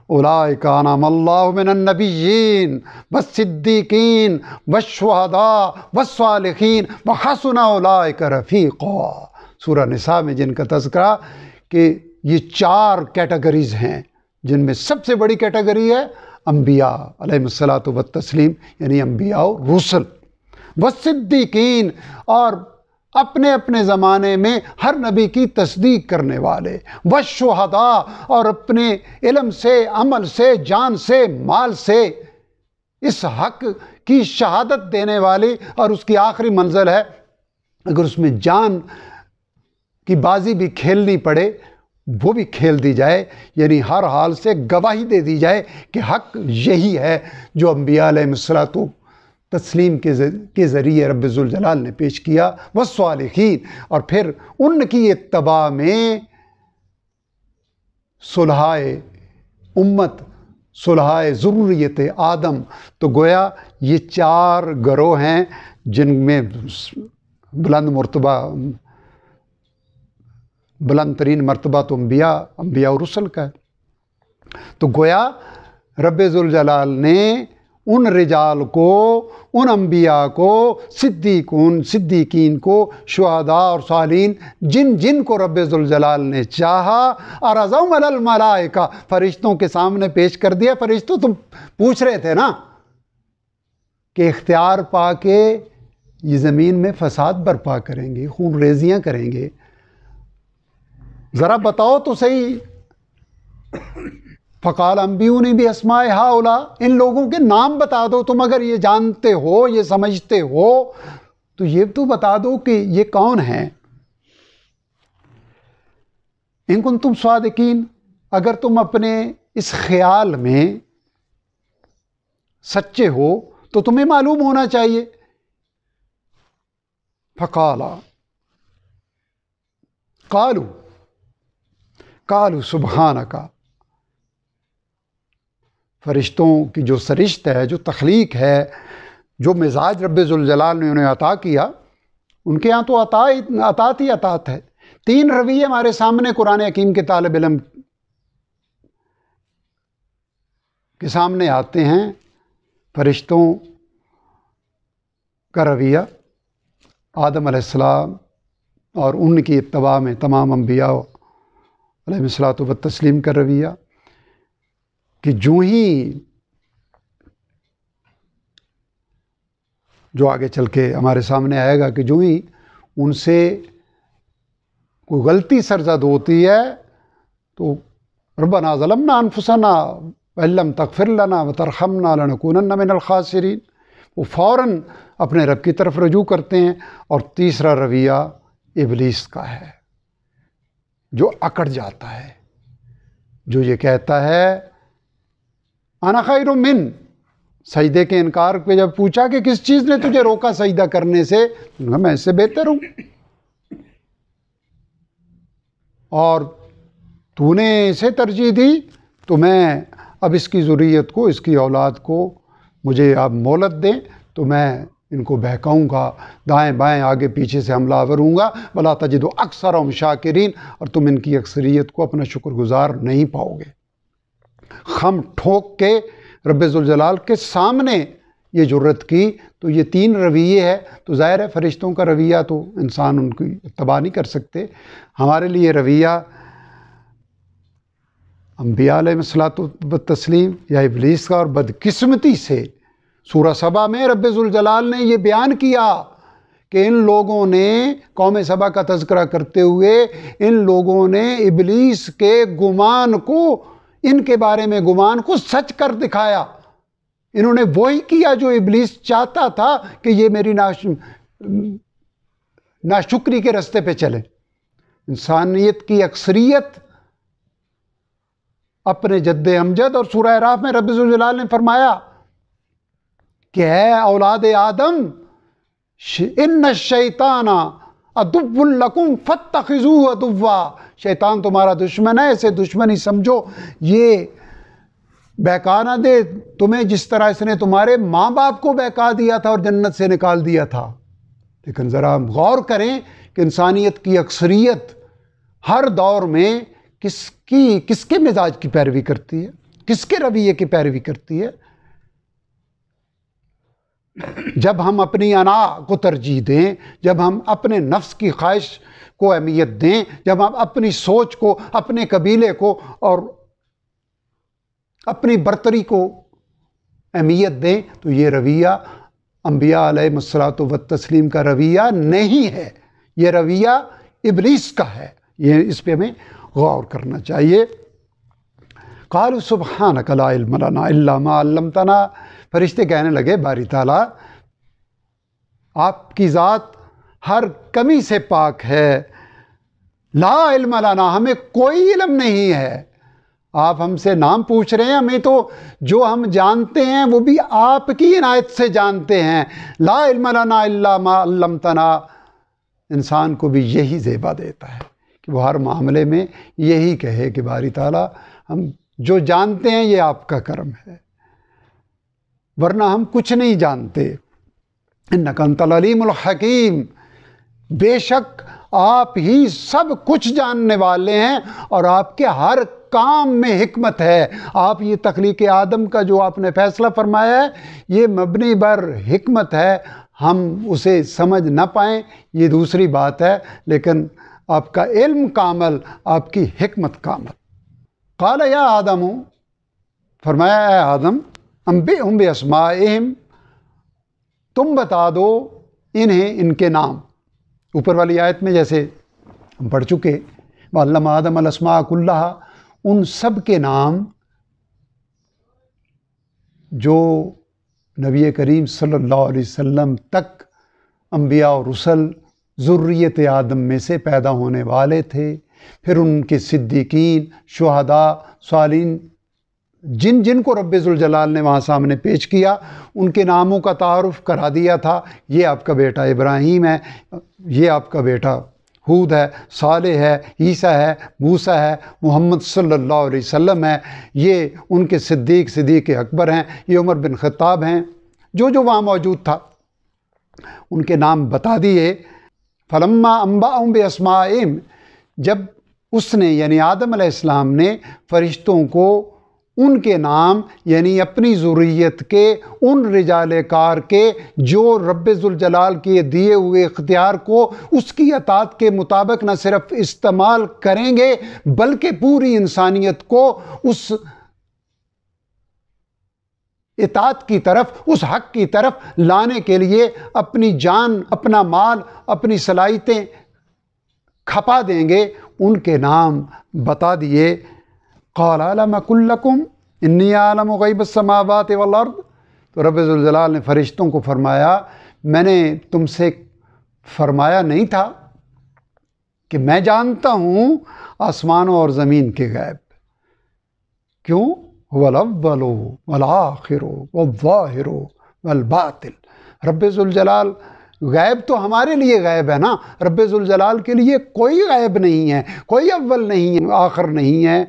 A: اولئک انعم اللہ من النبیین والصدیقین والشہداء والصالحین وحسن اولئک رفیقا۔ سورہ نساء میں جن کا تذکرہ کہ یہ 4 کیٹیگریز ہیں، جن میں سب سے بڑی کیٹیگری ہے انبیاء علیہم الصلاۃ والتسلیم، یعنی انبیاء و رسل، والصدیقین، اور اپنے اپنے زمانے میں ہر نبی کی تصدیق کرنے والے، والشہداء، اور اپنے علم سے، عمل سے، جان سے، مال سے اس حق کی شہادت دینے والے، اور اس کی آخری منزل ہے اگر اس میں جان کی بازی بھی کھیلنی پڑے وہ بھی کھیل دی جائے، یعنی ہر حال سے گواہی دے دی جائے کہ حق یہی ہے جو انبیاء علیہ الصلوۃ تسلیم کے ذریعے رب ذوالجلال نے پیش کیا، والصالحین، اور پھر ان کی اتباع میں صلحائے امت، صلحائے ذریت آدم۔ تو گویا یہ 4 گروہ ہیں جن میں بلند ترین مرتبہ تو انبیاء و رسل کا ہے۔ تو گویا رب ذوالجلال نے ان رجال کو، ان انبیاء کو، صدیقین کو، شہداء اور صالحین، جن کو رب ذوالجلال نے چاہا، عرضهم علی الملائکہ، فرشتوں کے سامنے پیش کر دیا۔ فرشتوں تم پوچھ رہے تھے نا کہ اختیار پا کے یہ زمین میں فساد برپا کریں گے، خون ریزیاں کریں گے، ذرا بتاؤ تو صحیح۔ فقال انبئونی باسماء ہؤلاء، ان لوگوں کے نام بتا دو، تم اگر یہ جانتے ہو، یہ سمجھتے ہو تو یہ تو بتا دو کہ یہ کون ہیں۔ ان کنتم صادقین، اگر تم اپنے اس خیال میں سچے ہو تو تمہیں معلوم ہونا چاہیے۔ قالوا سبحانک، فرشتوں کی جو سرشت ہے، جو تخلیق ہے، جو مزاج رب ذوالجلال نے انہیں عطا کیا، ان کے ہاں تو عطات ہی عطات ہے۔ 3 رویے ہمارے سامنے قرآن حکیم کے طالب علم کے سامنے آتے ہیں۔ فرشتوں کا رویہ، آدم علیہ السلام اور ان کی اتباع میں تمام انبیاء علیہ الصلوۃ والتسلیم کا رویہ، کہ جو آگے چل کے ہمارے سامنے آئے گا، کہ جو ہی ان سے کوئی غلطی سرزد ہوتی ہے تو ربنا ظلمنا انفسنا وان لم تغفر لنا وترحمنا لنکونن من الخاسرین، وہ فوراً اپنے رب کی طرف رجوع کرتے ہیں۔ اور تیسرا رویہ ابلیس کا ہے، جو اکڑ جاتا ہے، جو یہ کہتا ہے انا خیر من، سجدے کے انکار پہ جب پوچھا کہ کس چیز نے تجھے روکا سجدہ کرنے سے، میں اس سے بہتر ہوں، اور تو نے اسے ترجیح دی تو میں اب اس کی ذریت کو، اس کی اولاد کو مجھے آپ مہلت دیں تو میں ان کو بہکاؤں گا، دائیں بائیں آگے پیچھے سے حملہ آور ہوں گا، ولا تجد اکثرهم شاکرین، اور تم ان کی اکثریت کو اپنا شکر گزار نہیں پاؤ گے۔ خم ٹھوک کے رب ذوالجلال کے سامنے یہ جرت کی، تو یہ 3 رویے ہے۔ تو ظاہر ہے فرشتوں کا رویہ تو انسان ان کی اتباع نہیں کر سکتے، ہمارے لیے رویہ انبیاء علیہ الصلوۃ والتسلیم یا ابلیس کا، اور بدقسمتی سے سورہ سبا میں رب ذوالجلال نے یہ بیان کیا کہ ان لوگوں نے، قوم سبا کا تذکرہ کرتے ہوئے، ان لوگوں نے ابلیس کے گمان کو، ان کے بارے میں گمان کو سچ کر دکھایا۔ انہوں نے وہی کیا جو ابلیس چاہتا تھا کہ یہ میری ناشکری کے راستے پہ چلے۔ انسانیت کی اکثریت اپنے جد امجد، اور سورہ اعراف میں رب ذوالجلال نے فرمایا کہ اے اولاد آدم ان الشیطان عدو لکم فاتخذوہ عدوا، شیطان تمہارا دشمن ہے، اسے دشمنی سمجھو۔ یہ بہکا نہ دے تمہیں جس طرح اس نے تمہارے ماں باپ کو بہکا دیا تھا اور جنت سے نکال دیا تھا۔ لیکن ذرا غور کریں کہ انسانیت کی اکثریت ہر دور میں کس کے مزاج کی پیروی کرتی ہے، کس کے رویے کی پیروی کرتی ہے۔ جب ہم اپنی انا کو ترجیح دیں، جب ہم اپنے نفس کی خواہش کو اہمیت دیں، جب ہم اپنی سوچ کو، اپنے قبیلے کو اور اپنی برتری کو اہمیت دیں، تو یہ رویہ انبیاء علیہ الصلوۃ والتسلیم کا رویہ نہیں ہے، یہ رویہ ابلیس کا ہے۔ یہ اس پہ ہمیں غور کرنا چاہیے۔ قالوا سبحانک لا علم لنا الا ما علمتنا، فرشتے کہنے لگے باری تعالیٰ آپ کی ذات ہر کمی سے پاک ہے، لا علم لنا، ہمیں کوئی علم نہیں ہے۔ آپ ہم سے نام پوچھ رہے ہیں، ہمیں تو جو ہم جانتے ہیں وہ بھی آپ کی عنایت سے جانتے ہیں۔ لا علم لنا الا ما علمتنا، انسان کو بھی یہی زیبا دیتا ہے کہ وہ ہر معاملے میں یہی کہے کہ باری تعالیٰ ہم جو جانتے ہیں یہ آپ کا کرم ہے، ورنہ ہم کچھ نہیں جانتے۔ انک انت العلیم الحکیم، بے شک آپ ہی سب کچھ جاننے والے ہیں اور آپ کے ہر کام میں حکمت ہے۔ آپ یہ تخلیق آدم کا جو آپ نے فیصلہ فرمایا ہے یہ مبنی بر حکمت ہے، ہم اسے سمجھ نہ پائیں یہ دوسری بات ہے، لیکن آپ کا علم کامل، آپ کی حکمت کامل۔ قال یا آدم، فرمایا اے آدم، انبئہم باسمائہم، تم بتا دو انہیں ان کے نام۔ اوپر والی آیت میں جیسے ہم پڑھ چکے، وعلم آدم الاسماء کلہا، ان سب کے نام جو نبی کریم صلی اللہ علیہ وسلم تک انبیاء اور رسل ذریت آدم میں سے پیدا ہونے والے تھے، پھر ان کے صدیقین، شہداء، صالحین، جن جن کو رب ذوالجلال نے وہاں سامنے پیش کیا، ان کے ناموں کا تعارف کرا دیا تھا۔ یہ آپ کا بیٹا ابراہیم ہے، یہ آپ کا بیٹا ہود ہے، صالح ہے، عیسیٰ ہے، موسیٰ ہے، محمد صلی اللہ علیہ وسلم ہے، یہ ان کے صدیق اکبر ہیں، یہ عمر بن خطاب ہیں، جو وہاں موجود تھا ان کے نام بتا دیے۔ فلما انبأہم باسمائہم، جب اس نے یعنی آدم علیہ السلام نے فرشتوں کو ان کے نام یعنی اپنی ذریت کے ان رجال کار کے جو رب ذوالجلال کے دیے ہوئے اختیار کو اس کی اطاعت کے مطابق نہ صرف استعمال کریں گے بلکہ پوری انسانیت کو اس اطاعت کی طرف، اس حق کی طرف لانے کے لیے اپنی جان، اپنا مال، اپنی صلاحیتیں کھپا دیں گے، ان کے نام بتا دیے۔ قال علم اقل لکم انی اعلم غیب السماوات والارض، تو رب ذوالجلال نے فرشتوں کو فرمایا میں نے تم سے فرمایا نہیں تھا کہ میں جانتا ہوں آسمانوں اور زمین کے غیب؟ کیوں؟ هو الاول والآخر والظاہر والباطن، رب ذوالجلال غیب تو ہمارے لیے غیب ہے نا، رب ذوالجلال کے لیے کوئی غیب نہیں ہے، کوئی اول نہیں ہے، آخر نہیں ہے۔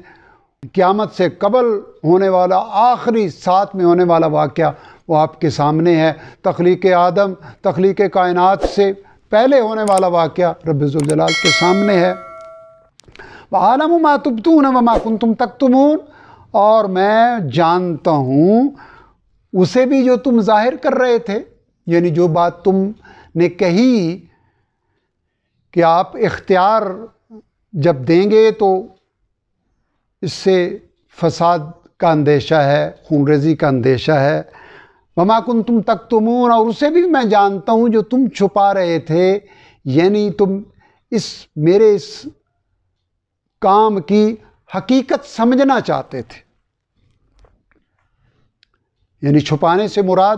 A: قیامت سے قبل ہونے والا آخری ساتھ میں ہونے والا واقعہ وہ آپ کے سامنے ہے، تخلیق آدم، تخلیق کائنات سے پہلے ہونے والا واقعہ رب ذوالجلال کے سامنے ہے۔ وَعَلَمُ مَا تُبْدُونَ وَمَا كُنْتُمْ تَكْتُمُونَ، اور میں جانتا ہوں اسے بھی جو تم ظاہر کر رہے تھے، یعنی جو بات تم نے کہی کہ آپ اختیار جب دیں گے تو اس سے فساد کا اندیشہ ہے، خون ریزی کا اندیشہ ہے۔ وما کنتم تکتمون، اور اسے بھی میں جانتا ہوں جو تم چھپا رہے تھے، یعنی تم میرے اس کام کی حقیقت سمجھنا چاہتے تھے۔ یعنی چھپانے سے مراد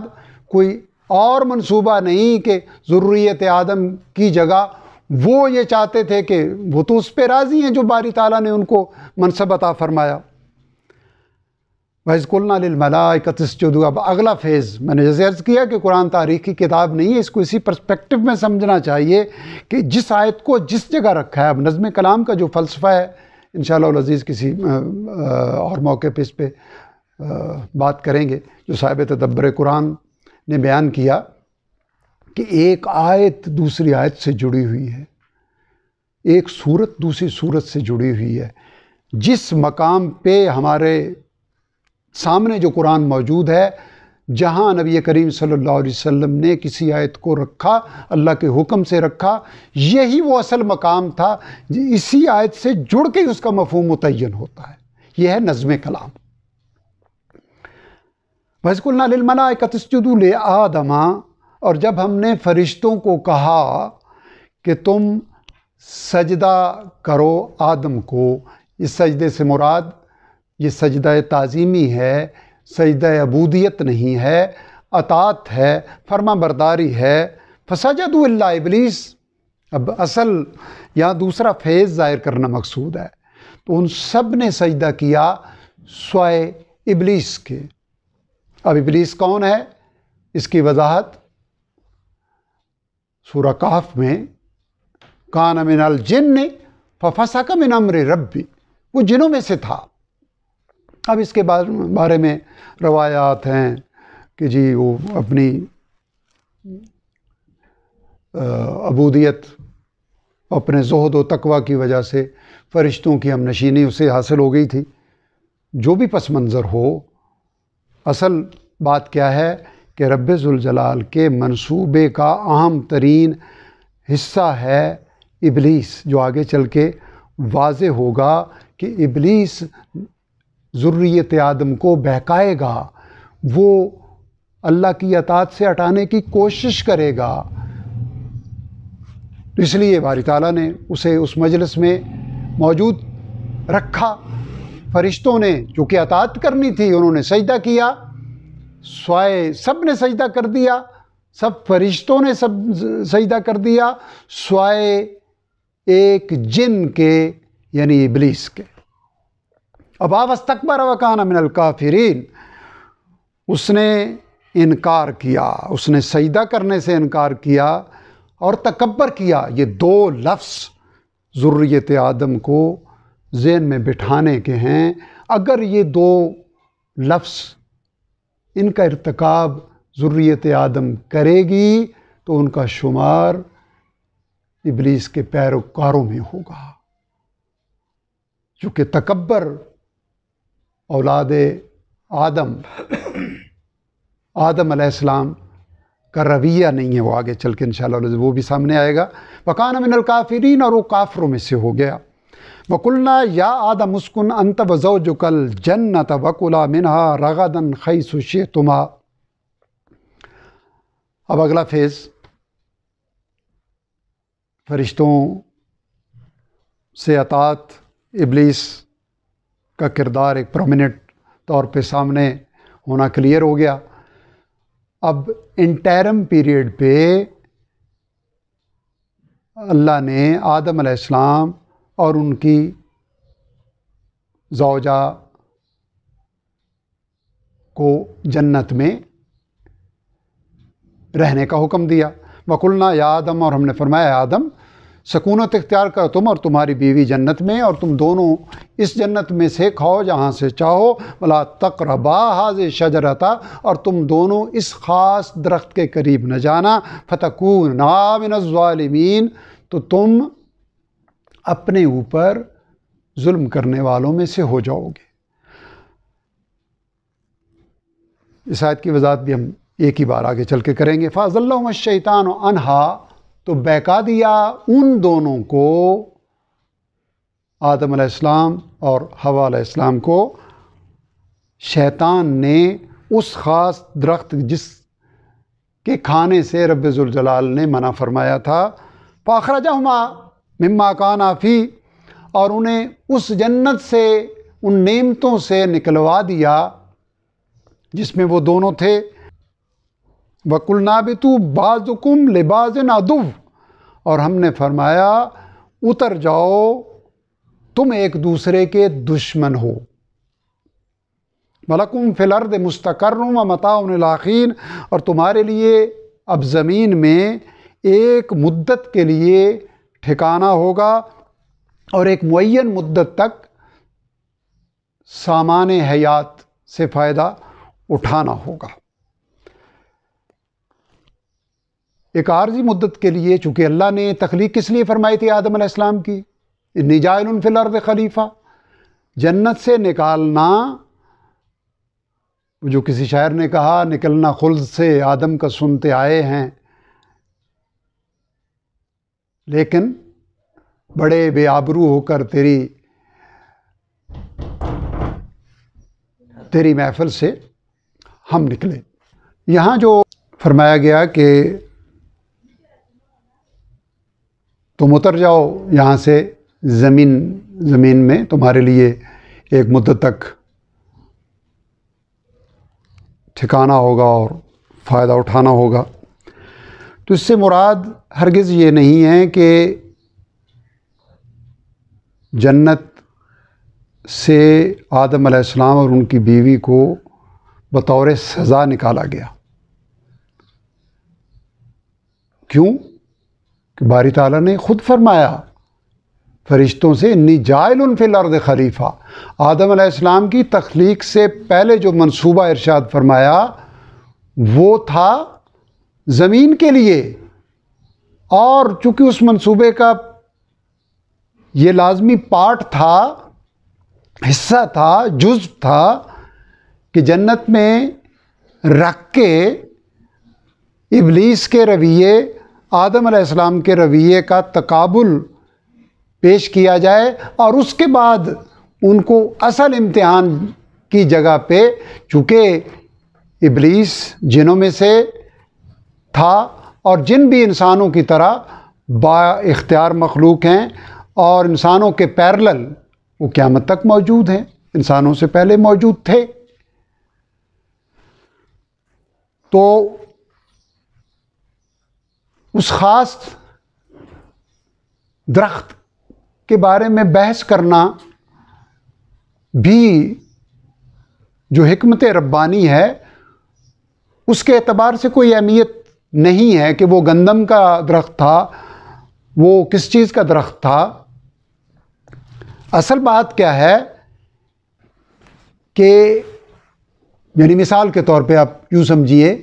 A: کوئی اور منصوبہ نہیں کہ ذریت آدم کی جگہ وہ یہ چاہتے تھے کہ وہ تو اس پہ راضی ہیں جو باری تعالیٰ نے ان کو منصب عطا فرمایا۔ وَإِذْ قُلْنَا لِلْمَلَائِكَةِ اسْجُدُوا، اب اگلا فیز میں نے جیسے عرض کیا کہ قرآن تاریخی کتاب نہیں ہے، اس کو اسی پرسپیکٹو میں سمجھنا چاہیے کہ جس آیت کو جس جگہ رکھا ہے۔ اب نظم کلام کا جو فلسفہ ہے انشاءاللہ العزیز کسی اور موقع پہ اس پہ بات کریں گے، جو صاحب تدبر قرآن نے بیان کیا کہ ایک آیت دوسری آیت سے جڑی ہوئی ہے، ایک صورت دوسری صورت سے جڑی ہوئی ہے۔ جس مقام پہ ہمارے سامنے جو قرآن موجود ہے، جہاں نبی کریم صلی اللہ علیہ وسلم نے کسی آیت کو رکھا، اللہ کے حکم سے رکھا، یہی وہ اصل مقام تھا، اسی آیت سے جڑ کے اس کا مفہوم متعین ہوتا ہے۔ یہ ہے نظم کلام۔ وَإِذْ قُلْنَا لِلْمَلَائِكَةِ اسْجُدُوا لِآدَمَ، اور جب ہم نے فرشتوں کو کہا کہ تم سجدہ کرو آدم کو، اس سجدے سے مراد یہ سجدہ تعظیمی ہے، سجدہ عبودیت نہیں ہے، اطاعت ہے، فرما برداری ہے۔ فسجدوا الا ابلیس، اب اصل یہاں دوسرا فیض ظاہر کرنا مقصود ہے، تو ان سب نے سجدہ کیا سوائے ابلیس کے۔ اب ابلیس کون ہے؟ اس کی وضاحت سورہ کہف میں کان من الجن ففسق من امر ربی، وہ جنوں میں سے تھا۔ اب اس کے بارے میں روایات ہیں کہ جی وہ اپنی عبودیت، اپنے زہد و تقوی کی وجہ سے فرشتوں کی ہم نشینی اسے حاصل ہو گئی تھی۔ جو بھی پس منظر ہو، اصل بات کیا ہے کہ رب ذوالجلال کے منصوبے کا اہم ترین حصہ ہے ابلیس، جو آگے چل کے واضح ہوگا کہ ابلیس ذریت آدم کو بہکائے گا، وہ اللہ کی اطاعت سے ہٹانے کی کوشش کرے گا۔ اس لیے باری تعالیٰ نے اسے اس مجلس میں موجود رکھا۔ فرشتوں نے جو کہ اطاعت کرنی تھی انہوں نے سجدہ کیا، سوائے سب نے سجدہ کر دیا، سب فرشتوں نے سب سجدہ کر دیا سوائے ایک جن کے، یعنی ابلیس کے۔ ابا واستکبر وکان من الکافرین، اس نے انکار کیا، اس نے سجدہ کرنے سے انکار کیا اور تکبر کیا۔ یہ دو لفظ ذریت آدم کو ذہن میں بٹھانے کے ہیں۔ اگر یہ دو لفظ ان کا ارتکاب ذریت آدم کرے گی تو ان کا شمار ابلیس کے پیروکاروں میں ہوگا، چونکہ تکبر اولاد آدم علیہ السلام کا رویہ نہیں ہے، وہ آگے چل کے انشاءاللہ وہ بھی سامنے آئے گا۔ وَكَانَ مِنَ الْكَافِرِينَ، اور وہ کافروں میں سے ہو گیا۔ وَقُلْنَا يَا آدَمُ اسْكُنْ أَنْتَ وَزَوْجُكَ الْجَنَّةَ وَكُلَا مِنْهَا رَغَدًا حَيْثُ شِئْتُمَا۔ اب اگلا فیز فرشتوں سے اطاعت، ابلیس کا کردار ایک پرومیننٹ طور پہ سامنے ہونا کلیئر ہو گیا۔ اب انٹیرم پیریڈ پہ اللہ نے آدم علیہ السلام اور ان کی زوجہ کو جنت میں رہنے کا حکم دیا۔ وَقُلْنَا یا آدم، اور ہم نے فرمایا آدم سکونت اختیار کرو تم اور تمہاری بیوی جنت میں، اور تم دونوں اس جنت میں سے کھاؤ جہاں سے چاہو، وَلَا تَقْرَبَا هَٰذِهِ الشَّجَرَةَ، اور تم دونوں اس خاص درخت کے قریب نہ جانا، فَتَكُونَا مِنَ الظَّالِمِينَ، تو تم اپنے اوپر ظلم کرنے والوں میں سے ہو جاؤ گے۔ اس آیت کی وضاحت بھی ہم ایک ہی بار آگے چل کے کریں گے۔ فَأَزَلَّهُمَا الشَّيْطَانُ عَنْهَا، تو بہکا دیا ان دونوں کو، آدم علیہ السلام اور حوا علیہ السلام کو، شیطان نے اس خاص درخت جس کے کھانے سے رب ذوالجلال نے منع فرمایا تھا، فَأَخْرَجَهُمَا مِمَّا كَانَا فِيهِ، اور انہیں اس جنت سے، ان نعمتوں سے نکلوا دیا جس میں وہ دونوں تھے۔ وَقُلْنَا اهْبِطُوا بَعْضُكُمْ لِبَعْضٍ عَدُوٌّ، اور ہم نے فرمایا اتر جاؤ، تم ایک دوسرے کے دشمن ہو۔ وَلَكُمْ فِي الْأَرْضِ مُسْتَقَرٌّ وَمَتَاعٌ إِلَىٰ حِینٍ، اور تمہارے لیے اب زمین میں ایک مدت کے لیے ٹھکانہ ہوگا اور ایک معین مدت تک سامان حیات سے فائدہ اٹھانا ہوگا۔ ایک عارضی مدت کے لیے، چونکہ اللہ نے تخلیق کس لیے فرمائی تھی آدم علیہ السلام کی، انی جاعل فی الارض خلیفہ، جنت سے نکالنا، جو کسی شاعر نے کہا نکلنا خلد سے آدم کا سنتے آئے ہیں، لیکن بڑے بے آبرو ہو کر تیری محفل سے ہم نکلے۔ یہاں جو فرمایا گیا کہ تم اتر جاؤ یہاں سے، زمین میں تمہارے لیے ایک مدت تک ٹھکانہ ہوگا اور فائدہ اٹھانا ہوگا، تو اس سے مراد ہرگز یہ نہیں ہے کہ جنت سے آدم علیہ السلام اور ان کی بیوی کو بطور سزا نکالا گیا۔ کیوں؟ کہ باری تعالیٰ نے خود فرمایا فرشتوں سے، انی جاعل فی الارض خلیفہ۔ آدم علیہ السلام کی تخلیق سے پہلے جو منصوبہ ارشاد فرمایا وہ تھا زمین کے لیے، اور چونکہ اس منصوبے کا یہ لازمی پارٹ تھا، حصہ تھا، جزء تھا کہ جنت میں رکھ کے ابلیس کے رویے آدم علیہ السلام کے رویے کا تقابل پیش کیا جائے، اور اس کے بعد ان کو اصل امتحان کی جگہ پہ، چونکہ ابلیس جنوں میں سے تھا اور جن بھی انسانوں کی طرح با اختیار مخلوق ہیں اور انسانوں کے پیرلل وہ قیامت تک موجود ہیں، انسانوں سے پہلے موجود تھے، تو اس خاص درخت کے بارے میں بحث کرنا بھی جو حکمت ربانی ہے اس کے اعتبار سے کوئی اہمیت نہیں ہے کہ وہ گندم کا درخت تھا، وہ کس چیز کا درخت تھا۔ اصل بات کیا ہے کہ یعنی مثال کے طور پہ آپ یوں سمجھیے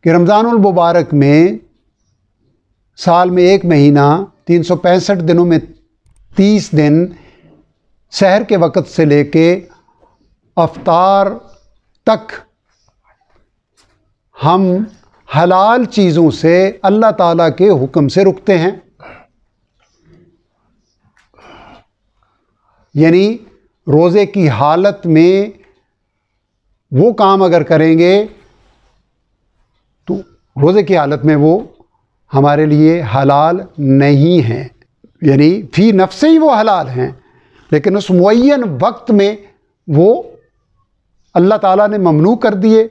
A: کہ رمضان المبارک میں سال میں 1 مہینہ 365 دنوں میں 30 دن سحر کے وقت سے لے کے افطار تک ہم حلال چیزوں سے اللہ تعالیٰ کے حکم سے رکتے ہیں، یعنی روزے کی حالت میں وہ کام اگر کریں گے تو روزے کی حالت میں وہ ہمارے لیے حلال نہیں ہیں، یعنی فی نفس ہی وہ حلال ہیں، لیکن اس معین وقت میں وہ اللہ تعالیٰ نے ممنوع کر دیے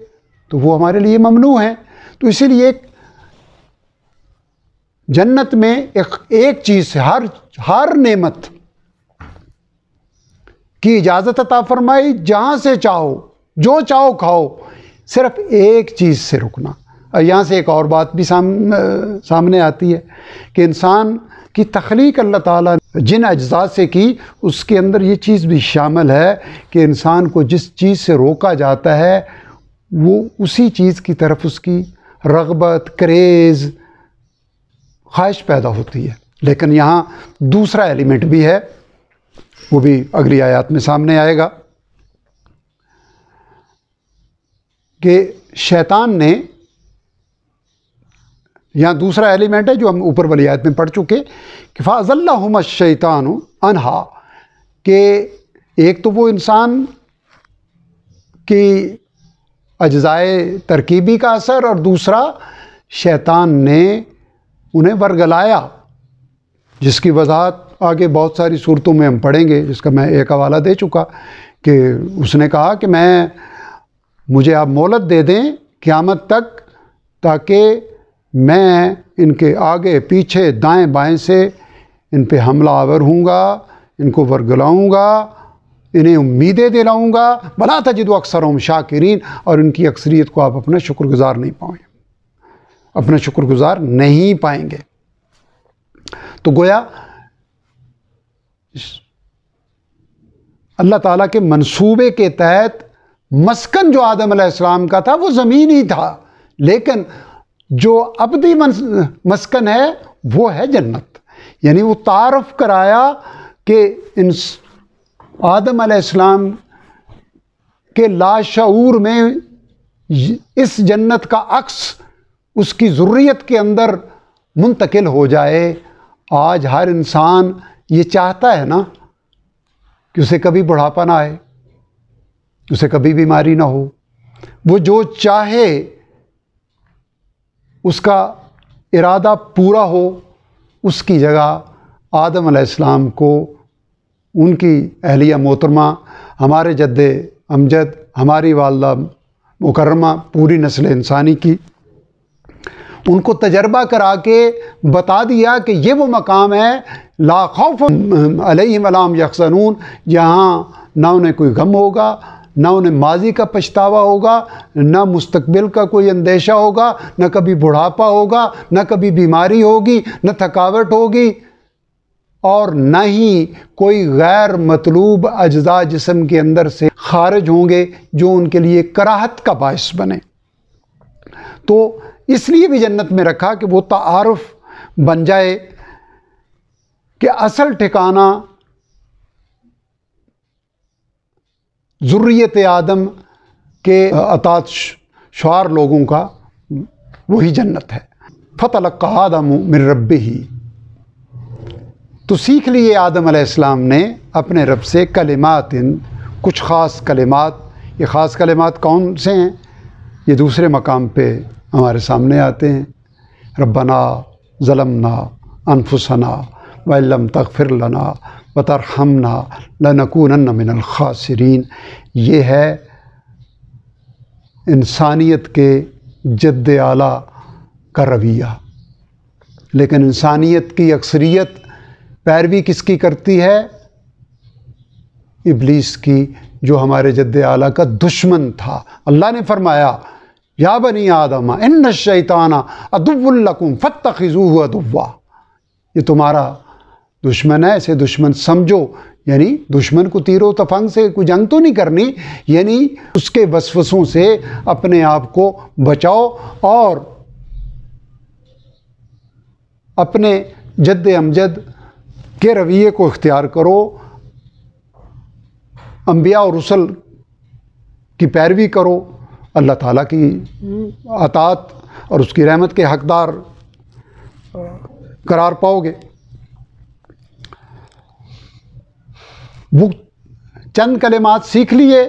A: تو وہ ہمارے لیے ممنوع ہیں۔ تو اسی لیے جنت میں ایک چیز سے ہر نعمت کی اجازت عطا فرمائی، جہاں سے چاہو جو چاہو کھاؤ، صرف ایک چیز سے رکنا۔ اور یہاں سے ایک اور بات بھی سامنے آتی ہے کہ انسان کی تخلیق اللہ تعالیٰ نے جن اجزاء سے کی اس کے اندر یہ چیز بھی شامل ہے کہ انسان کو جس چیز سے روکا جاتا ہے وہ اسی چیز کی طرف اس کی رغبت، کریز، خواہش پیدا ہوتی ہے۔ لیکن یہاں دوسرا ایلیمنٹ بھی ہے، وہ بھی اگلی آیات میں سامنے آئے گا کہ شیطان نے، یہاں دوسرا ایلیمنٹ ہے جو ہم اوپر والی آیت میں پڑھ چکے کہ فَأَزَلَّهُمَا الشَّيْطَانُ عَنْهَا، کہ ایک تو وہ انسان کی اجزائے ترکیبی کا اثر، اور دوسرا شیطان نے انہیں ورگلایا، جس کی وضاحت آگے بہت ساری صورتوں میں ہم پڑھیں گے، جس کا میں ایک حوالہ دے چکا کہ اس نے کہا کہ مجھے آپ مہلت دے دیں قیامت تک، تاکہ میں ان کے آگے پیچھے دائیں بائیں سے ان پہ حملہ آور ہوں گا، ان کو ورگلاؤں گا، انہیں امیدیں دلاؤں گا، بلا تجد اکثرہم شاکرین، اور ان کی اکثریت کو آپ اپنا شکر گزار نہیں پائیں گے۔ تو گویا اللہ تعالیٰ کے منصوبے کے تحت مسکن جو آدم علیہ السلام کا تھا وہ زمین ہی تھا، لیکن جو ابدی مسکن ہے وہ ہے جنت۔ یعنی وہ تعارف کرایا کہ آدم علیہ السلام کے لاشعور میں اس جنت کا عکس اس کی ذریت کے اندر منتقل ہو جائے۔ آج ہر انسان یہ چاہتا ہے نا کہ اسے کبھی بڑھاپا نہ آئے، اسے کبھی بیماری نہ ہو، وہ جو چاہے اس کا ارادہ پورا ہو۔ اس کی جگہ آدم علیہ السلام کو ان کی اہلیہ محترمہ، ہمارے جد امجد، ہماری والدہ مکرمہ، پوری نسل انسانی کی، ان کو تجربہ کرا کے بتا دیا کہ یہ وہ مقام ہے لا خوف علیہم ولا هم یحزنون، جہاں نہ انہیں کوئی غم ہوگا، نہ انہیں ماضی کا پچھتاوا ہوگا، نہ مستقبل کا کوئی اندیشہ ہوگا، نہ کبھی بڑھاپا ہوگا، نہ کبھی بیماری ہوگی، نہ تھکاوٹ ہوگی، اور نہ ہی کوئی غیر مطلوب اجزاء جسم کے اندر سے خارج ہوں گے جو ان کے لیے کراہت کا باعث بنے۔ تو اس لیے بھی جنت میں رکھا کہ وہ تعارف بن جائے کہ اصل ٹھکانہ ذریت آدم کے اطاعت شعار لوگوں کا وہی جنت ہے۔ فَتَلَقَّىٰ آدَمُ مِن رَبِّهِ، تو سیکھ لیے آدم علیہ السلام نے اپنے رب سے کلمات، کچھ خاص کلمات۔ یہ خاص کلمات کون سے ہیں؟ یہ دوسرے مقام پہ ہمارے سامنے آتے ہیں۔ ربنا ظلمنا انفسنا وَإِن لَّمْ تَغْفِرْ لَنَا وَتَرْحَمْنَا لَنَكُونَنَّ مِنَ الْخَاسِرِينَ۔ یہ ہے انسانیت کے جد اعلیٰ کا رویہ۔ لیکن انسانیت کی اکثریت پیروی کس کی کرتی ہے؟ ابلیس کی، جو ہمارے جد اعلیٰ کا دشمن تھا۔ اللہ نے فرمایا یا بنی آدم ان الشیطان عدو لکم فاتخذوہ عدوا، یہ تمہارا دشمن ہے، اسے دشمن سمجھو۔ یعنی دشمن کو تیر و تفنگ سے کوئی جنگ تو نہیں کرنی، یعنی اس کے وسوسوں سے اپنے آپ کو بچاؤ اور اپنے جد امجد کے رویے کو اختیار کرو، انبیاء اور رسل کی پیروی کرو، اللہ تعالیٰ کی اطاعت اور اس کی رحمت کے حقدار قرار پاؤ گے۔ وہ چند کلمات سیکھ لیے،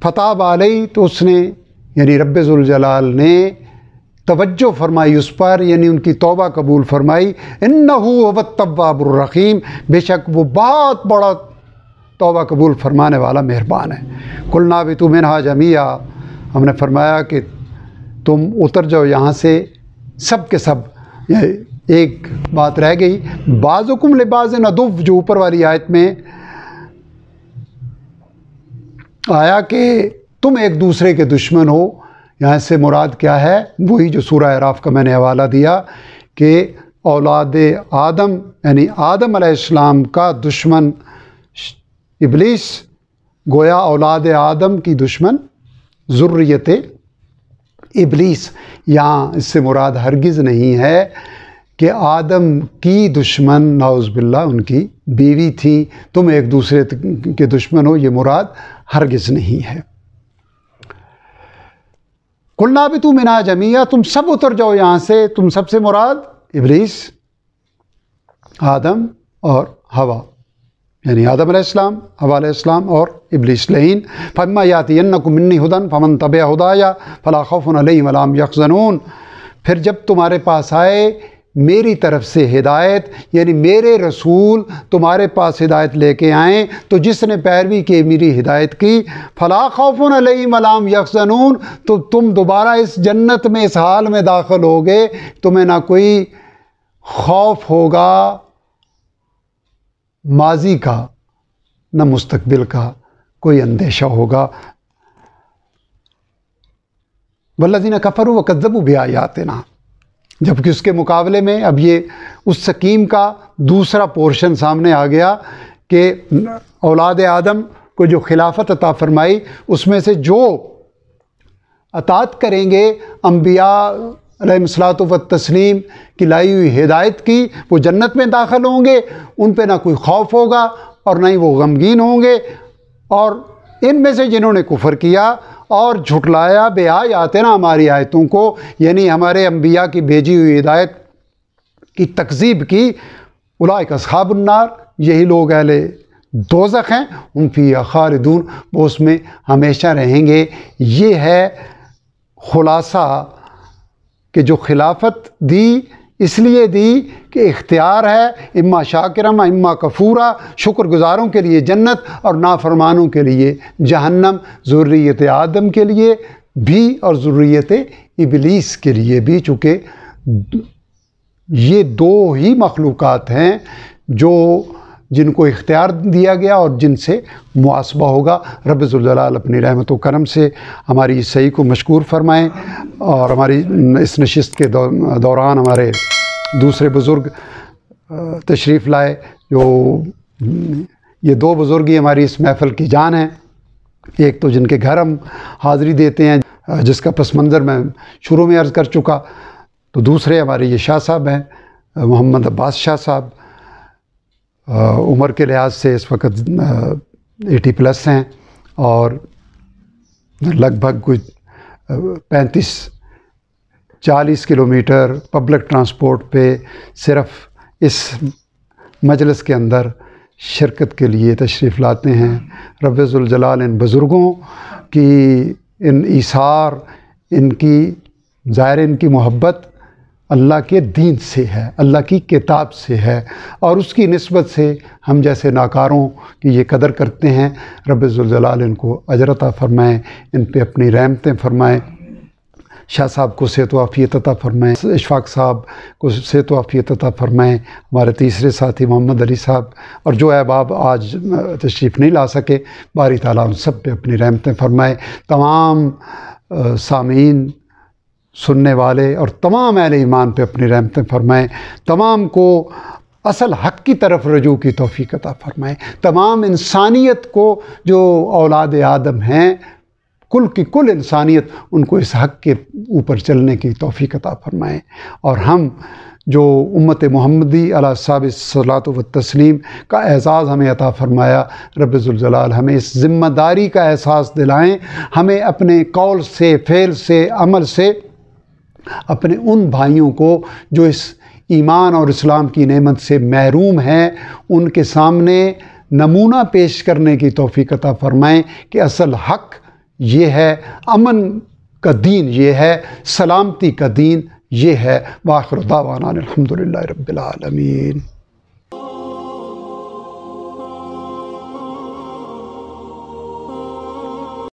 A: فتاب علیہ، تو اس نے یعنی رب ذوالجلال نے توجہ فرمائی اس پر، یعنی ان کی توبہ قبول فرمائی۔ انہ هو التواب الرحیم، بے شک وہ بہت بڑا توبہ قبول فرمانے والا مہربان ہے۔ قلنا اہبطوا منہا جمیعا، ہم نے فرمایا کہ تم اتر جاؤ یہاں سے سب کے سب۔ ایک بات رہ گئی، بعضکم لبعض عدو، جو اوپر والی آیت میں آیا کہ تم ایک دوسرے کے دشمن ہو، یہاں سے مراد کیا ہے؟ وہی جو سورہ اعراف کا میں نے حوالہ دیا کہ اولاد آدم یعنی آدم علیہ السلام کا دشمن ابلیس، گویا اولاد آدم کی دشمن ذریت ابلیس۔ یہاں اس سے مراد ہرگز نہیں ہے کہ آدم کی دشمن نعوذ باللہ ان کی بیوی تھی، تم ایک دوسرے کے دشمن ہو، یہ مراد ہرگز نہیں ہے۔ قلنا اہبطوا منہا جمیعا، تم سب اتر جاؤ یہاں سے، تم سب سے مراد ابلیس، آدم اور حوا۔ یعنی آدم علیہ السلام، حوا علیہ السلام اور ابلیس لعین۔ فَإِمَّا يَأْتِيَنَّكُم مِّنِّي هُدًى فَمَن تَبِعَ هُدَايَ فَلَا خَوْفٌ عَلَيْهِمْ وَلَا هُمْ يَحْزَنُونَ۔ پھر جب تمہارے پاس آئے میری طرف سے ہدایت، یعنی میرے رسول تمہارے پاس ہدایت لے کے آئیں، تو جس نے پیروی کی میری ہدایت کی، فَلَا خَوْفٌ عَلَيْهِمْ وَلَا هُمْ يَحْزَنُونَ، تو تم دوبارہ اس جنت میں اس حال میں داخل ہوگے، تمہیں نہ کوئی خوف ہوگا ماضی کا نہ مستقبل کا کوئی اندیشہ ہوگا۔ والذین کفروا وکذبوا بآیاتنا، جبکہ اس کے مقابلے میں اب یہ اس سکیم کا دوسرا پورشن سامنے آ گیا کہ اولاد آدم کو جو خلافت عطا فرمائی، اس میں سے جو اطاعت کریں گے انبیاء علیہ الصلاۃ والتسلیم کی لائی ہوئی ہدایت کی، وہ جنت میں داخل ہوں گے، ان پہ نہ کوئی خوف ہوگا اور نہ ہی وہ غمگین ہوں گے۔ اور ان میں سے جنہوں نے کفر کیا اور جھٹلایا بآیاتنا، ہماری آیتوں کو، یعنی ہمارے انبیاء کی بھیجی ہوئی ہدایت کی تکذیب کی، اولئک اصحاب النار، یہی لوگ اہل دوزخ ہیں، ہم فیہا خالدون، وہ اس میں ہمیشہ رہیں گے۔ یہ ہے خلاصہ کہ جو خلافت دی اس لیے دی کہ اختیار ہے، اما شاکرم اما کفورا، شکر گزاروں کے لیے جنت اور نافرمانوں کے لیے جہنم، ذریت آدم کے لیے بھی اور ذریت ابلیس کے لیے بھی، چونکہ یہ دو ہی مخلوقات ہیں جو جن کو اختیار دیا گیا اور جن سے محاسبہ ہوگا۔ رب ذوالجلال اپنی رحمت و کرم سے ہماری اس صحیح کو مشکور فرمائیں، اور ہماری اس نشست کے دوران ہمارے دوسرے بزرگ تشریف لائے، جو یہ دو بزرگ ہی ہماری اس محفل کی جان ہیں۔ ایک تو جن کے گھر ہم حاضری دیتے ہیں، جس کا پس منظر میں شروع میں عرض کر چکا، تو دوسرے ہمارے یہ شاہ صاحب ہیں، محمد عباس شاہ صاحب، عمر کے لحاظ سے اس وقت 80+ ہیں، اور لگ بھگ کچھ 35-40 کلومیٹر پبلک ٹرانسپورٹ پہ صرف اس مجلس کے اندر شرکت کے لیے تشریف لاتے ہیں۔ رب ذوالجلال ان بزرگوں کی ان ایثار، ان کی ظاہر ان کی محبت اللہ کے دین سے ہے، اللہ کی کتاب سے ہے، اور اس کی نسبت سے ہم جیسے ناکاروں کی یہ قدر کرتے ہیں۔ رب ذوالجلال ان کو اجر عطا فرمائیں، ان پہ اپنی رحمتیں فرمائیں، شاہ صاحب کو صحت و عافیت عطا فرمائیں، اشفاق صاحب کو صحت و عافیت عطا فرمائیں، ہمارے تیسرے ساتھی محمد علی صاحب، اور جو احباب آج تشریف نہیں لا سکے، باری تعالیٰ ان سب پہ اپنی رحمتیں فرمائیں۔ تمام سامعین، سننے والے اور تمام اہل ایمان پہ اپنی رحمتیں فرمائیں، تمام کو اصل حق کی طرف رجوع کی توفیق عطا فرمائیں، تمام انسانیت کو جو اولاد آدم ہیں، کل کی کل انسانیت، ان کو اس حق کے اوپر چلنے کی توفیق عطا فرمائیں، اور ہم جو امت محمدی علیہ صاحب الصلاۃ والتسلیم کا اعزاز ہمیں عطا فرمایا، رب ذوالجلال ہمیں اس ذمہ داری کا احساس دلائیں، ہمیں اپنے قول سے، فعل سے، عمل سے اپنے ان بھائیوں کو جو اس ایمان اور اسلام کی نعمت سے محروم ہیں، ان کے سامنے نمونہ پیش کرنے کی توفیق عطا فرمائیں کہ اصل حق یہ ہے، امن کا دین یہ ہے، سلامتی کا دین یہ ہے۔ وآخر دعوانا الحمدللہ رب العالمین۔